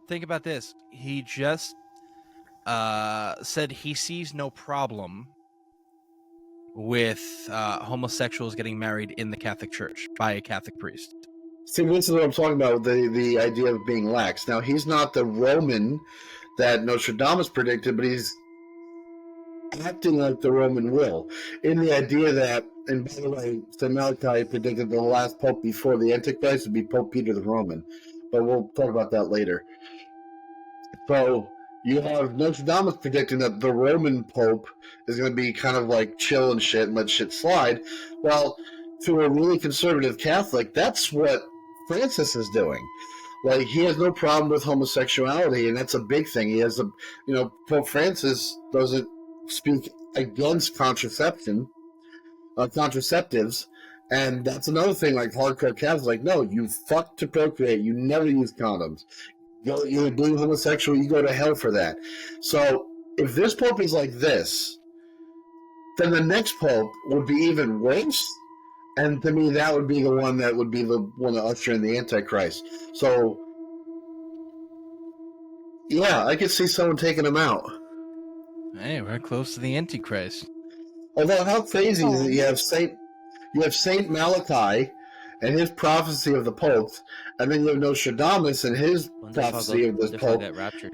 Think about this. He just said he sees no problem with homosexuals getting married in the Catholic Church by a Catholic priest. See, this is what I'm talking about, the idea of being lax. Now, he's not the Roman that Nostradamus predicted, but he's acting like the Roman will. In the idea that, and by the way, St. Malachi predicted the last pope before the Antichrist would be Pope Peter the Roman. but we'll talk about that later. So you have Nostradamus predicting that the Roman Pope is going to be kind of like chill and shit and let shit slide. Well, to a really conservative Catholic, that's what Francis is doing. Like, he has no problem with homosexuality, and that's a big thing. He has Pope Francis doesn't speak against contraceptives, and that's another thing. Like, hardcore Catholics, like, no, you fuck to procreate. You never use condoms. You believe homosexual, you go to hell for that. So, if this Pope is like this, then the next Pope would be even worse. And to me, that would be the one that would be the one to usher in the Antichrist. So, yeah, I could see someone taking him out. Hey, we're close to the Antichrist. Although, how crazy is it? You have Saint Malachi and his prophecy of the popes, and then you have Nostradamus and his prophecy of the pope. Get raptured.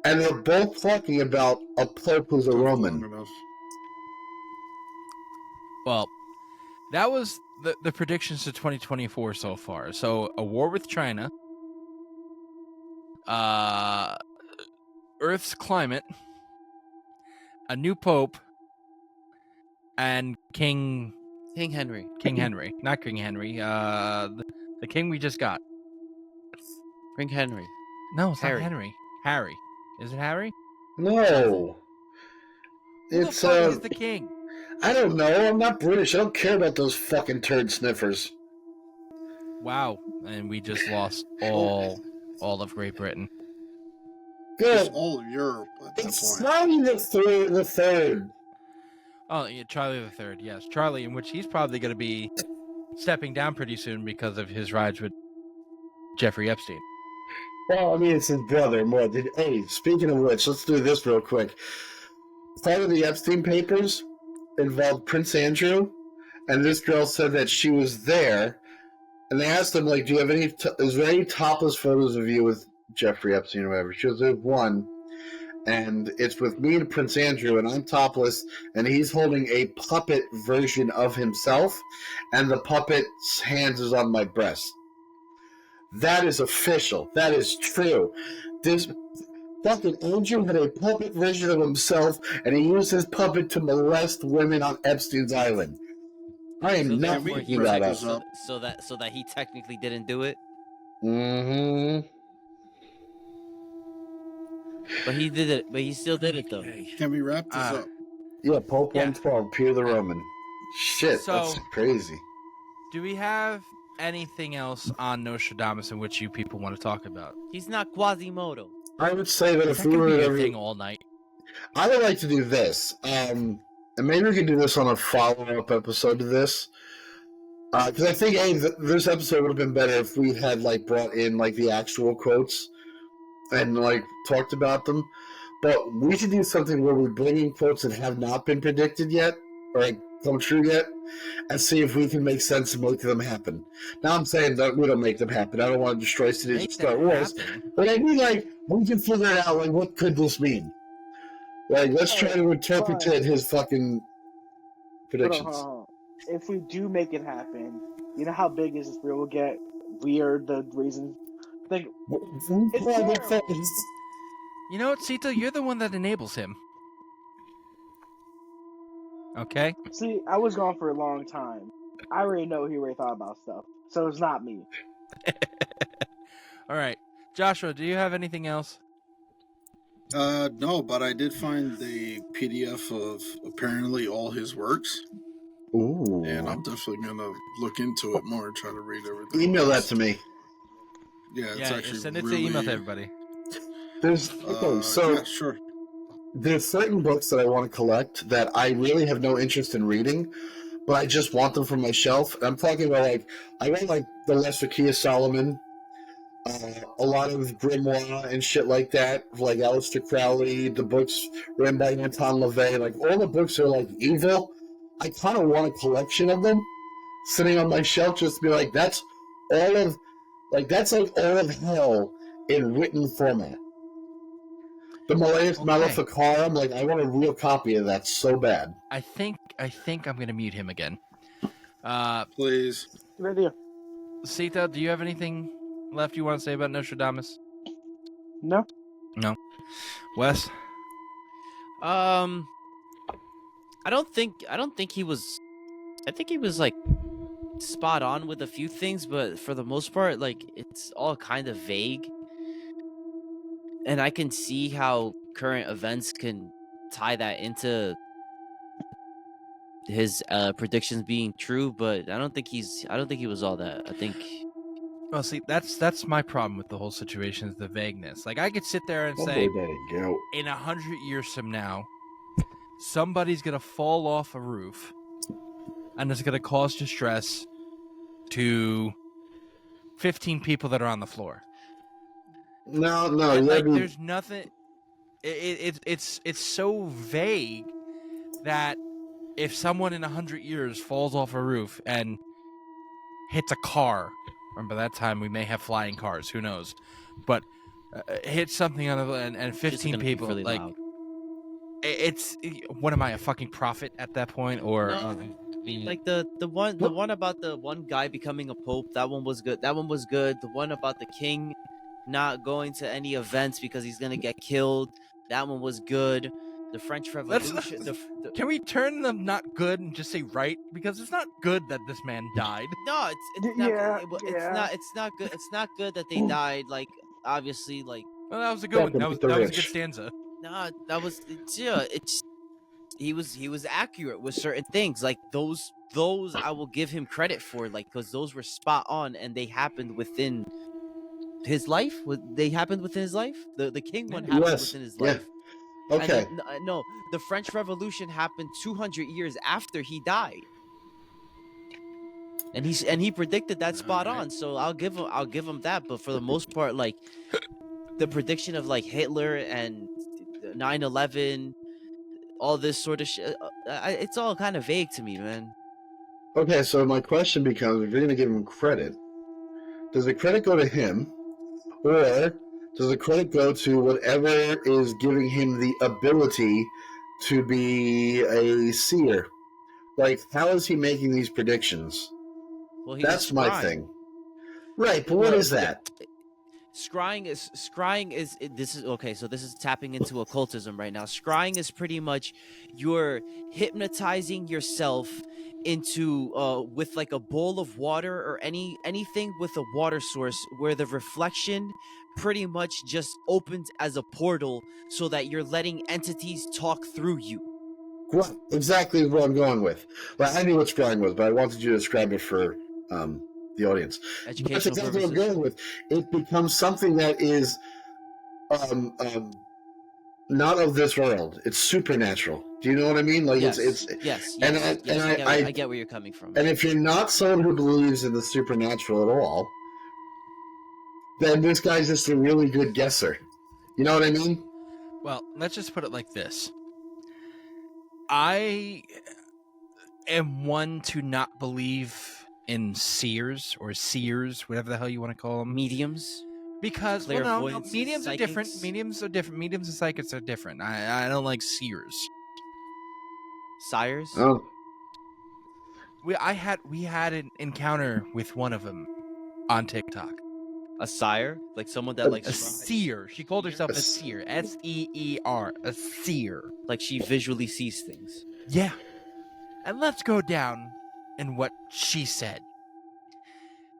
And they're both talking about a pope who's a Roman. Well, that was the predictions to 2024 so far. So, a war with China, Earth's climate, a new pope, and King Henry. Not King Henry. The king we just got. Brink Henry. No, it's Harry. not Henry. Harry. Is it Harry? No. Who the fuck is the king? I don't know. I'm not British. I don't care about those fucking turd sniffers. Wow. And we just lost all of Great Britain. Good. It's all of Europe at that It's point. not even the third. Oh, yeah, Charlie the Third. Yes, Charlie, in which he's probably going to be stepping down pretty soon because of his rides with Jeffrey Epstein. Well, I mean, it's his brother more. Hey, speaking of which, let's do this real quick. Part of the Epstein papers involved Prince Andrew, and this girl said that she was there, and they asked him, like, do you have is there any topless photos of you with Jeffrey Epstein or whatever? She goes, there's one, and it's with me and Prince Andrew, and I'm topless, and he's holding a puppet version of himself, and the puppet's hands is on my breast. That is official. That is true. This fucking Andrew had a puppet version of himself, and he used his puppet to molest women on Epstein's Island. I am not making that up. So that he technically didn't do it. Mm-hmm. But he did it. But he still did it though. Can we wrap this up? Yeah, Pope 112, Peter the Roman. Shit, So- that's crazy. Do we have anything else on Nostradamus in which you people want to talk about? He's not Quasimodo. I would say that Is if that we gonna were be to your ever... thing all night? I would like to do this. And maybe we could do this on a follow-up episode to this. Because I think, this episode would have been better if we had, like, brought in, like, the actual quotes and, like, talked about them. But we should do something where we bring in quotes that have not been predicted yet, or like, come true yet, and see if we can make sense and make them happen. Now I'm saying that we don't make them happen. I don't want to destroy cities and Make Star them Wars. happen. But I mean, like, we can figure it out, like, what could this mean? Like, let's try to interpret his fucking predictions. Hold on. If we do make it happen, you know how big is this real will get? Weird, the reason. Like, You know what, Sito? You're the one that enables him. Okay? see, I was gone for a long time. I already know he already thought about stuff, so it's not me. All right. Joshua, do you have anything else? No, but I did find the PDF of apparently all his works, Ooh. and I'm definitely gonna look into it more and try to read everything. Email that to me. Yeah, it's Yeah, actually send it really, to email to everybody. There's yeah, sure. There's certain books that I want to collect that I really have no interest in reading, but I just want them from my shelf. I'm talking about, like, I read, like, the Lesser Key of Solomon, a lot of grimoire and shit like that, like Aleister Crowley, the books written by Anton LaVey, like, all the books are, like, evil. I kind of want a collection of them sitting on my shelf just to be like, that's all of, like, that's like all of hell in written format. The Malleus Maleficarum, like, I want a real copy of that so bad. I think I'm gonna mute him again. Please. Good idea. Sita, do you have anything left you want to say about Nostradamus? No. No. Wes? I don't think he was. I think he was like spot on with a few things, but for the most part, like it's all kind of vague. And I can see how current events can tie that into his predictions being true, but I don't think he was all that. I think. Well, see, that's my problem with the whole situation is the vagueness. Like, I could sit there and Oh, say, there you go. in 100 years from now, somebody's gonna fall off a roof, and it's gonna cause distress to 15 people that are on the floor. No, And, like, there's nothing. It's so vague that if someone in 100 years falls off a roof and hits a car, and by that time we may have flying cars, who knows? But hits something on and 15 people, really like, loud. it's what am I, a fucking prophet at that point, or No. Like the one about the one guy becoming a pope, that one was good. The one about the king not going to any events because he's gonna get killed, that one was good. The French Revolution. Can we turn them not good and just say right? Because it's not good that this man died. No, it's not. Yeah, It's not good. It's not good that they died. Like, obviously, like, Well, that was a good one. That was a good stanza. no, that was it's he was accurate with certain things. Like those I will give him credit for, like, because those were spot on and they happened within his life. They happened within his life. The king one happened within his life. Okay. And no, the French Revolution happened 200 years after he died. And he predicted that spot on. So I'll give him that, but for the most part, like, the prediction of like Hitler and 9/11, all this sort of shit, it's all kind of vague to me, man. Okay, so my question becomes, if you're going to give him credit, does the credit go to him, or does the credit go to whatever is giving him the ability to be a seer? Like, how is he making these predictions? Well, That's my thing. Right, but what is that? Scrying is this is okay, so this is tapping into occultism right now. Scrying is pretty much you're hypnotizing yourself into with like a bowl of water or anything with a water source where the reflection pretty much just opens as a portal so that you're letting entities talk through you. What exactly what I'm going with? Well, I knew what scrying was, but I wanted you to describe it for the audience. That's exactly what I'm going with. It becomes something that is not of this world. It's supernatural. Do you know what I mean? Like, yes. Yes. I get where you're coming from. And if you're not someone who believes in the supernatural at all, then this guy's just a really good guesser. You know what I mean? Well, let's just put it like this. I am one to not believe in seers, whatever the hell you want to call them. Mediums? Because, no, mediums are different. Mediums and psychics are different. I don't like seers. Sires? Oh. We had an encounter with one of them on TikTok. A sire? Like someone that like a seer. She called herself a seer. S-E-E-R. A seer. Like she visually sees things. Yeah. And let's go down in what she said.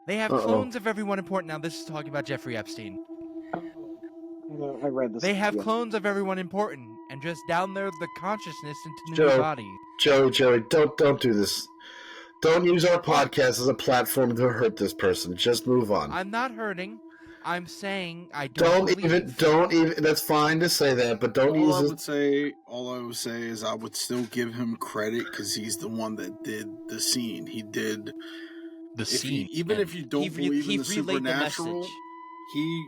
They have clones of everyone important. Now this is talking about Jeffrey Epstein. I read this. They have clones of everyone important and just download the consciousness into new body. Joey, don't do this. Don't use our podcast as a platform to hurt this person. Just move on. I'm not hurting. I'm saying I don't even. That's fine to say that, but don't use it. All I would say is I would still give him credit because he's the one that did the scene. He did the scene. Even if you don't believe in the supernatural,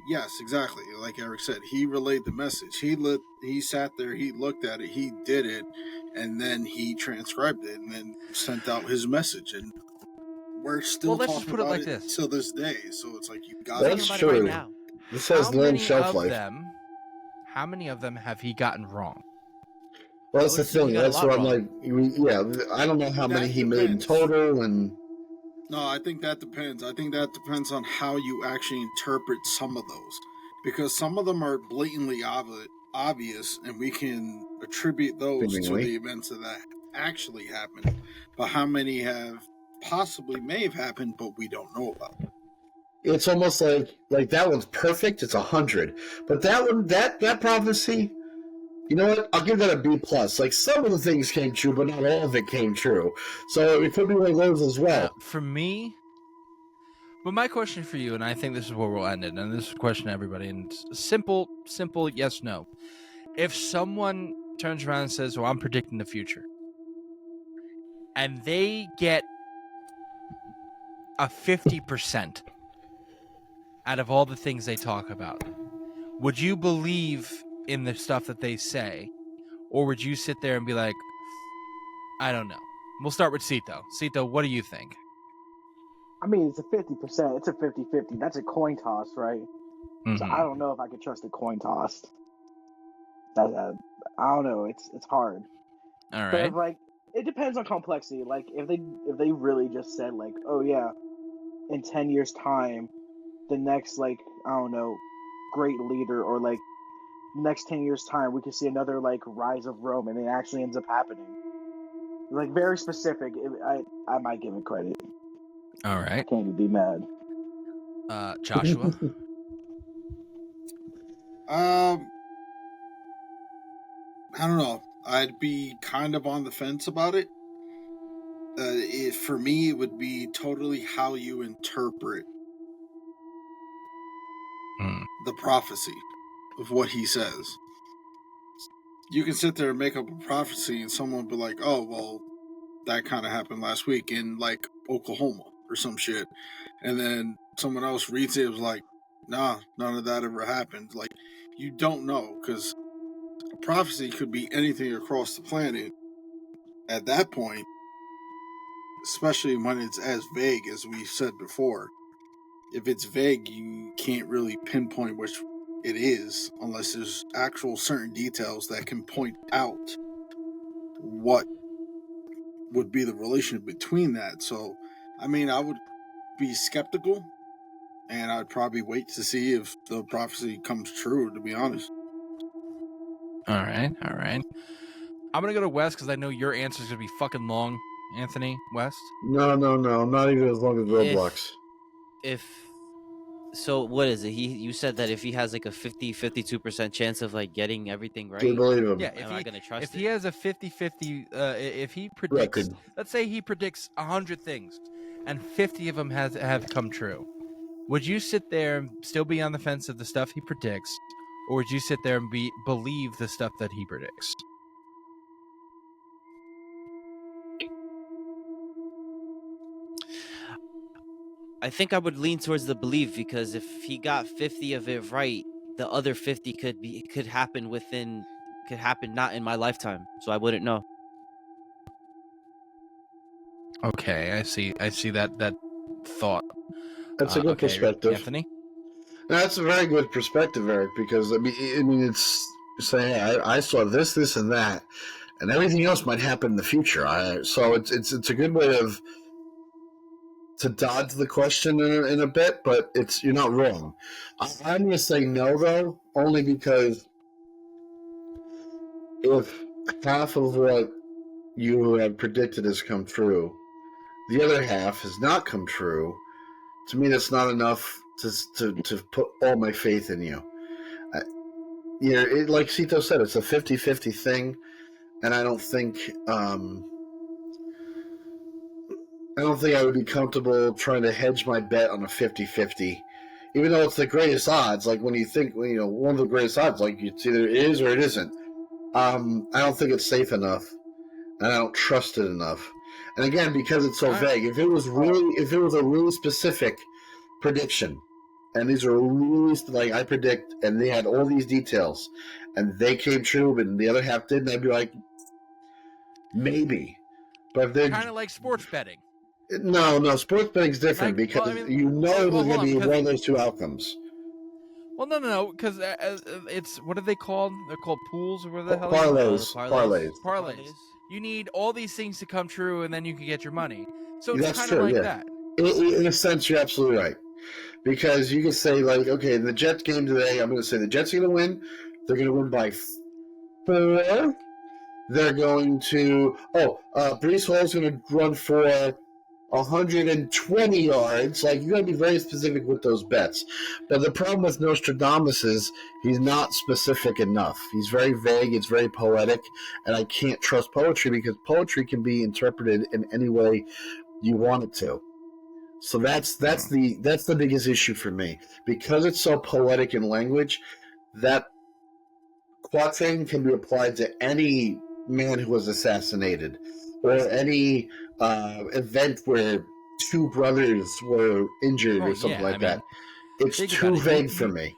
yes, exactly. Like Eric said, he relayed the message. He sat there, he looked at it, he did it, and then he transcribed it and then sent out his message. And we're still talking about it till this day. So it's like you got to think about it right now. This has long shelf life. How many of them have he gotten wrong? Well, that's the thing. That's what I'm like. Yeah, I don't know how many he made in total, and No, I think that depends. I think that depends on how you actually interpret some of those. Because some of them are blatantly obvious, and we can attribute those to Seemingly. the events that actually happened. But how many have possibly may have happened, but we don't know about? It's almost like that one's perfect. It's 100, but that one, that prophecy, you know what? I'll give that a B plus. Like some of the things came true, but not all of it came true. So it could be one of those as well. For me, but my question for you, and I think this is where we'll end it, and this is a question to everybody, and it's simple yes, no. If someone turns around and says, well, I'm predicting the future, and they get a 50% out of all the things they talk about, would you believe in the stuff that they say, or would you sit there and be like, I don't know? We'll start with Cito. Cito, what do you think? I mean, it's a 50%. It's a 50-50. That's a coin toss, right? Mm-hmm. So I don't know if I could trust a coin toss. I don't know. It's hard. All right. But if, like, it depends on complexity. Like if they really just said like, oh yeah, in 10 years time, the next, like, I don't know, great leader, or like next 10 years time we could see another like rise of Rome, and it actually ends up happening. Like very specific. I might give it credit. All right. I can't even be mad. Joshua. I don't know. I'd be kind of on the fence about it. For me, it would be totally how you interpret the prophecy of what he says. You can sit there and make up a prophecy, and someone will be like, oh, well, that kind of happened last week in, like, Oklahoma or some shit. And then someone else reads it, was like, nah, none of that ever happened. Like, you don't know, because a prophecy could be anything across the planet at that point, especially when it's as vague as we said before. If it's vague, you can't really pinpoint which it is unless there's actual certain details that can point out what would be the relation between that. So, I mean, I would be skeptical, and I'd probably wait to see if the prophecy comes true, to be honest. All right. I'm going to go to West because I know your answer is going to be fucking long, Anthony. West? No, not even as long as Roblox. So what is it? You said that if he has like a 52% chance of like getting everything right, Do you believe him? Yeah, am I gonna trust if it? he has a 50-50, if he predicts, Reckon. let's say he predicts 100 things, and 50 of them have come true, would you sit there and still be on the fence of the stuff he predicts, or would you sit there and believe the stuff that he predicts? I think I would lean towards the belief, because if he got 50 of it right, the other 50 could happen not in my lifetime, so I wouldn't know. Okay, I see that thought. That's a good perspective. Anthony? That's a very good perspective, Eric, because I mean, it's saying, hey, I saw this, and that, and everything else might happen in the future. So it's a good way to dodge the question in a bit, but you're not wrong. I'm going to say no, though, only because if half of what you have predicted has come true, the other half has not come true, to me that's not enough to put all my faith in you. Like Cito said, it's a 50-50 thing, and I don't think I would be comfortable trying to hedge my bet on a 50-50, even though it's the greatest odds. Like when you think, one of the greatest odds, like it's either it is or it isn't. I don't think it's safe enough, and I don't trust it enough. And again, because it's so vague, if it was a really specific prediction, and these are really like I predict, and they had all these details, and they came true, but the other half didn't, I'd be like, maybe. But if they're kind of like sports betting. No, sports betting's different because there's going to be one of those two outcomes. Well, no, because it's, what are they called? They're called pools, or what the hell? Parlays. You need all these things to come true, and then you can get your money. So That's it's kind true, of like yeah. that. In a sense, you're absolutely right. Because you can say, like, okay, the Jets game today, I'm going to say the Jets are going to win. They're going to win by 4. They're going to... Brees Hall's going to run for 120 yards. Like, you got to be very specific with those bets. But the problem with Nostradamus is he's not specific enough. He's very vague. It's very poetic. And I can't trust poetry because poetry can be interpreted in any way you want it to. So that's the biggest issue for me. Because it's so poetic in language, that quatrain can be applied to any man who was assassinated or any event where 2 brothers were injured or something like that. It's too vague for me.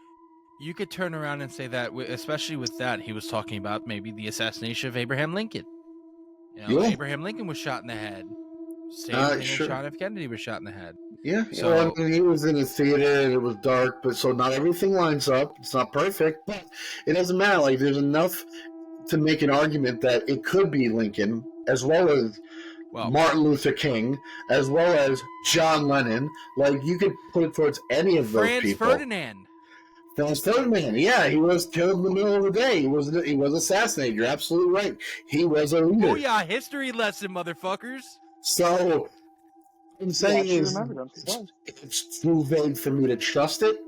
You could turn around and say that, especially with that, he was talking about maybe the assassination of Abraham Lincoln. Abraham Lincoln was shot in the head. Same thing as John F. Kennedy was shot in the head. Yeah, so he was in a theater and it was dark, but so not everything lines up. It's not perfect, but it doesn't matter. Like, there's enough to make an argument that it could be Lincoln, as well as Martin Luther King, as well as John Lennon. Like, you could put it towards any of those people. Franz Ferdinand, yeah, he was killed in the middle of the day. He was assassinated. You're absolutely right. He was a leader. Oh yeah, history lesson, motherfuckers. So, I'm saying it's too vague for me to trust it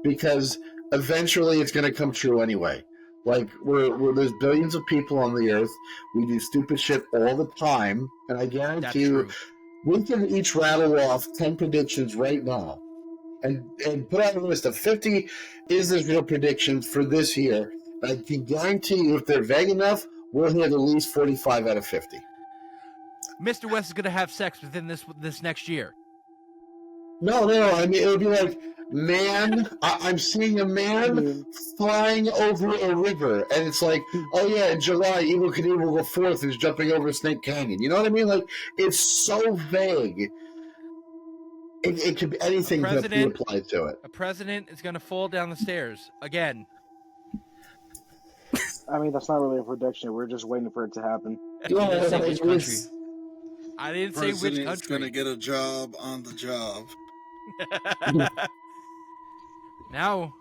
because eventually it's going to come true anyway. Like, there's billions of people on the earth. We do stupid shit all the time, and I guarantee you, we can each rattle off 10 predictions right now, and put out a list of 50 is this real predictions for this year. I can guarantee you, if they're vague enough, we'll hit at least 45 out of 50. Mr. West is going to have sex within this next year. No. I mean, it would be like, I'm seeing a man flying over a river. And it's like, oh yeah, in July, Evel Knievel the Fourth is jumping over Snake Canyon. You know what I mean? Like, it's so vague. It could be anything that be applied to it. A president is going to fall down the stairs again. I mean, that's not really a prediction. We're just waiting for it to happen. I didn't say which country. President's going to get a job on the job. Now,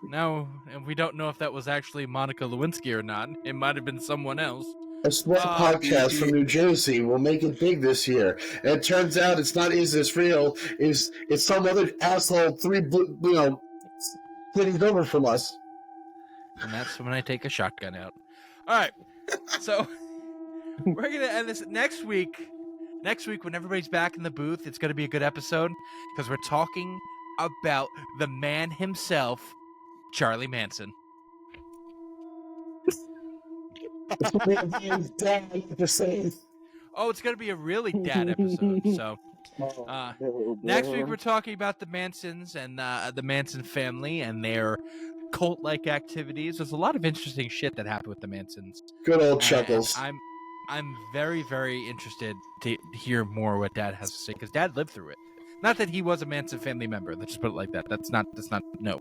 and we don't know if that was actually Monica Lewinsky or not. It might have been someone else. A small podcast from New Jersey will make it big this year. And it turns out it's not Is This Real? It's some other asshole 3 cities over from us. And that's when I take a shotgun out. All right. So we're going to end this next week. Next week, when everybody's back in the booth, it's going to be a good episode because we're talking about the man himself, Charlie Manson. Oh, it's going to be a really dad episode. So next week, we're talking about the Mansons and the Manson family and their cult-like activities. There's a lot of interesting shit that happened with the Mansons. Good old chuckles. I'm very, very interested to hear more what Dad has to say because Dad lived through it. Not that he was a Manson family member. Let's just put it like that. That's not no.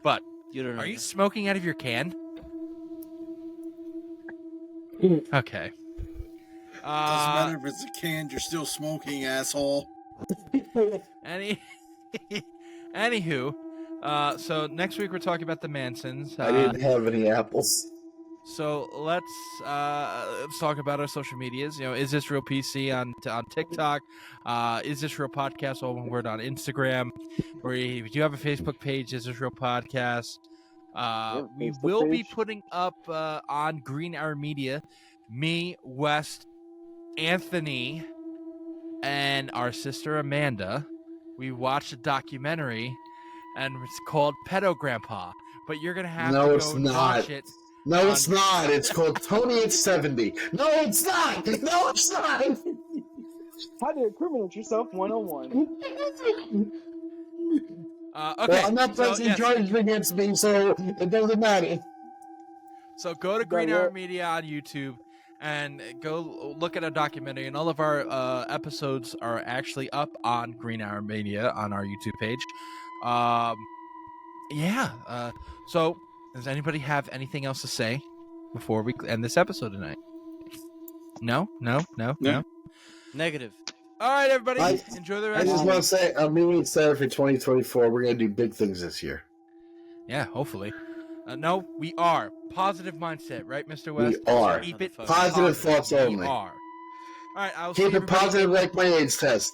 But are you smoking out of your can? Okay. Doesn't matter if it's a can. You're still smoking, asshole. Anywho, so next week we're talking about the Mansons. I didn't have any apples. So let's talk about our social medias. Is This Real PC on TikTok? Is This Real Podcast, all one word, on Instagram? We do have a Facebook page, Is This Real Podcast. We will be putting up on Green Hour Media, me, West, Anthony, and our sister Amanda. We watched a documentary, and it's called Pedo Grandpa. But you're gonna have to go watch it. No, it's not. It's called Tony at 70. No, it's not. No, it's not. How to incriminate yourself 101. Okay. Well, I'm not pressing charges against me, so it doesn't matter. So go to Green Hour Media on YouTube and go look at a documentary. And all of our episodes are actually up on Green Hour Media on our YouTube page. So does anybody have anything else to say before we end this episode tonight? No? Negative. All right, everybody. Enjoy the I rest. just want to say, I'm meeting with Sarah for 2024. We're going to do big things this year. Yeah, hopefully. No, we are. Positive mindset, right, Mr. West? We are. Keep it Positive thoughts We only. are. All right, I'll Keep see it everybody. positive like my AIDS test.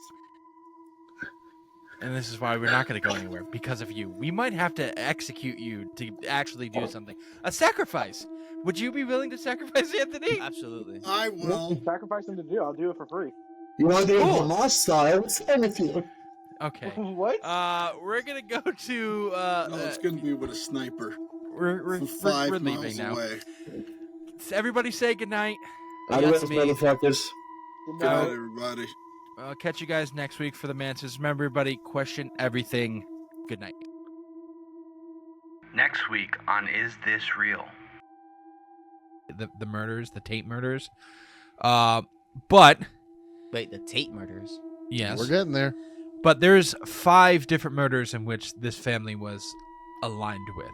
And this is why we're not going to go anywhere, because of you. We might have to execute you to actually do something. A sacrifice. Would you be willing to sacrifice Anthony? Absolutely. I will. Sacrifice him to do. I'll do it for free. You want to do it Cool. Hamas style? What's fine with you? Okay. What? We're going to go to... No, it's going to be with a sniper. We're From 5 leaving miles now. away. Everybody say goodnight. Adios, That's me. motherfuckers. Good night, everybody. I'll catch you guys next week for the Manses. Remember, everybody, question everything. Good night. Next week on Is This Real? The murders, the Tate murders. But Wait, the Tate murders. yes, We're getting there. but there's 5 different murders in which this family was aligned with,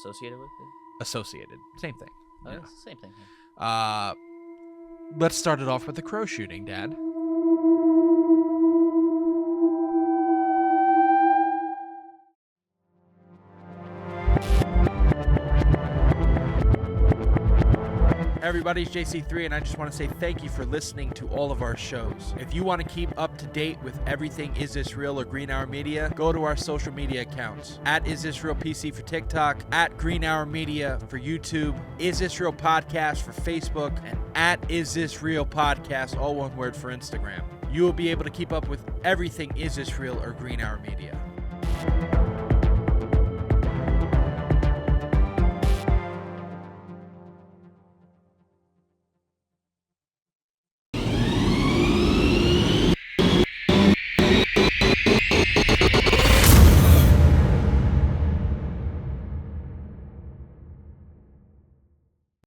Associated with it? associated. Same thing. Oh, Yeah. it's the same thing. Let's start it off with the crow shooting, Dad. Everybody, it's JC3, and I just want to say thank you for listening to all of our shows. If you want to keep up to date with everything Is This Real or Green Hour Media, go to our social media accounts. At Is This Real PC for TikTok, at Green Hour Media for YouTube, Is This Real Podcast for Facebook, and at Is This Real Podcast, all one word, for Instagram. You will be able to keep up with everything Is This Real or Green Hour Media.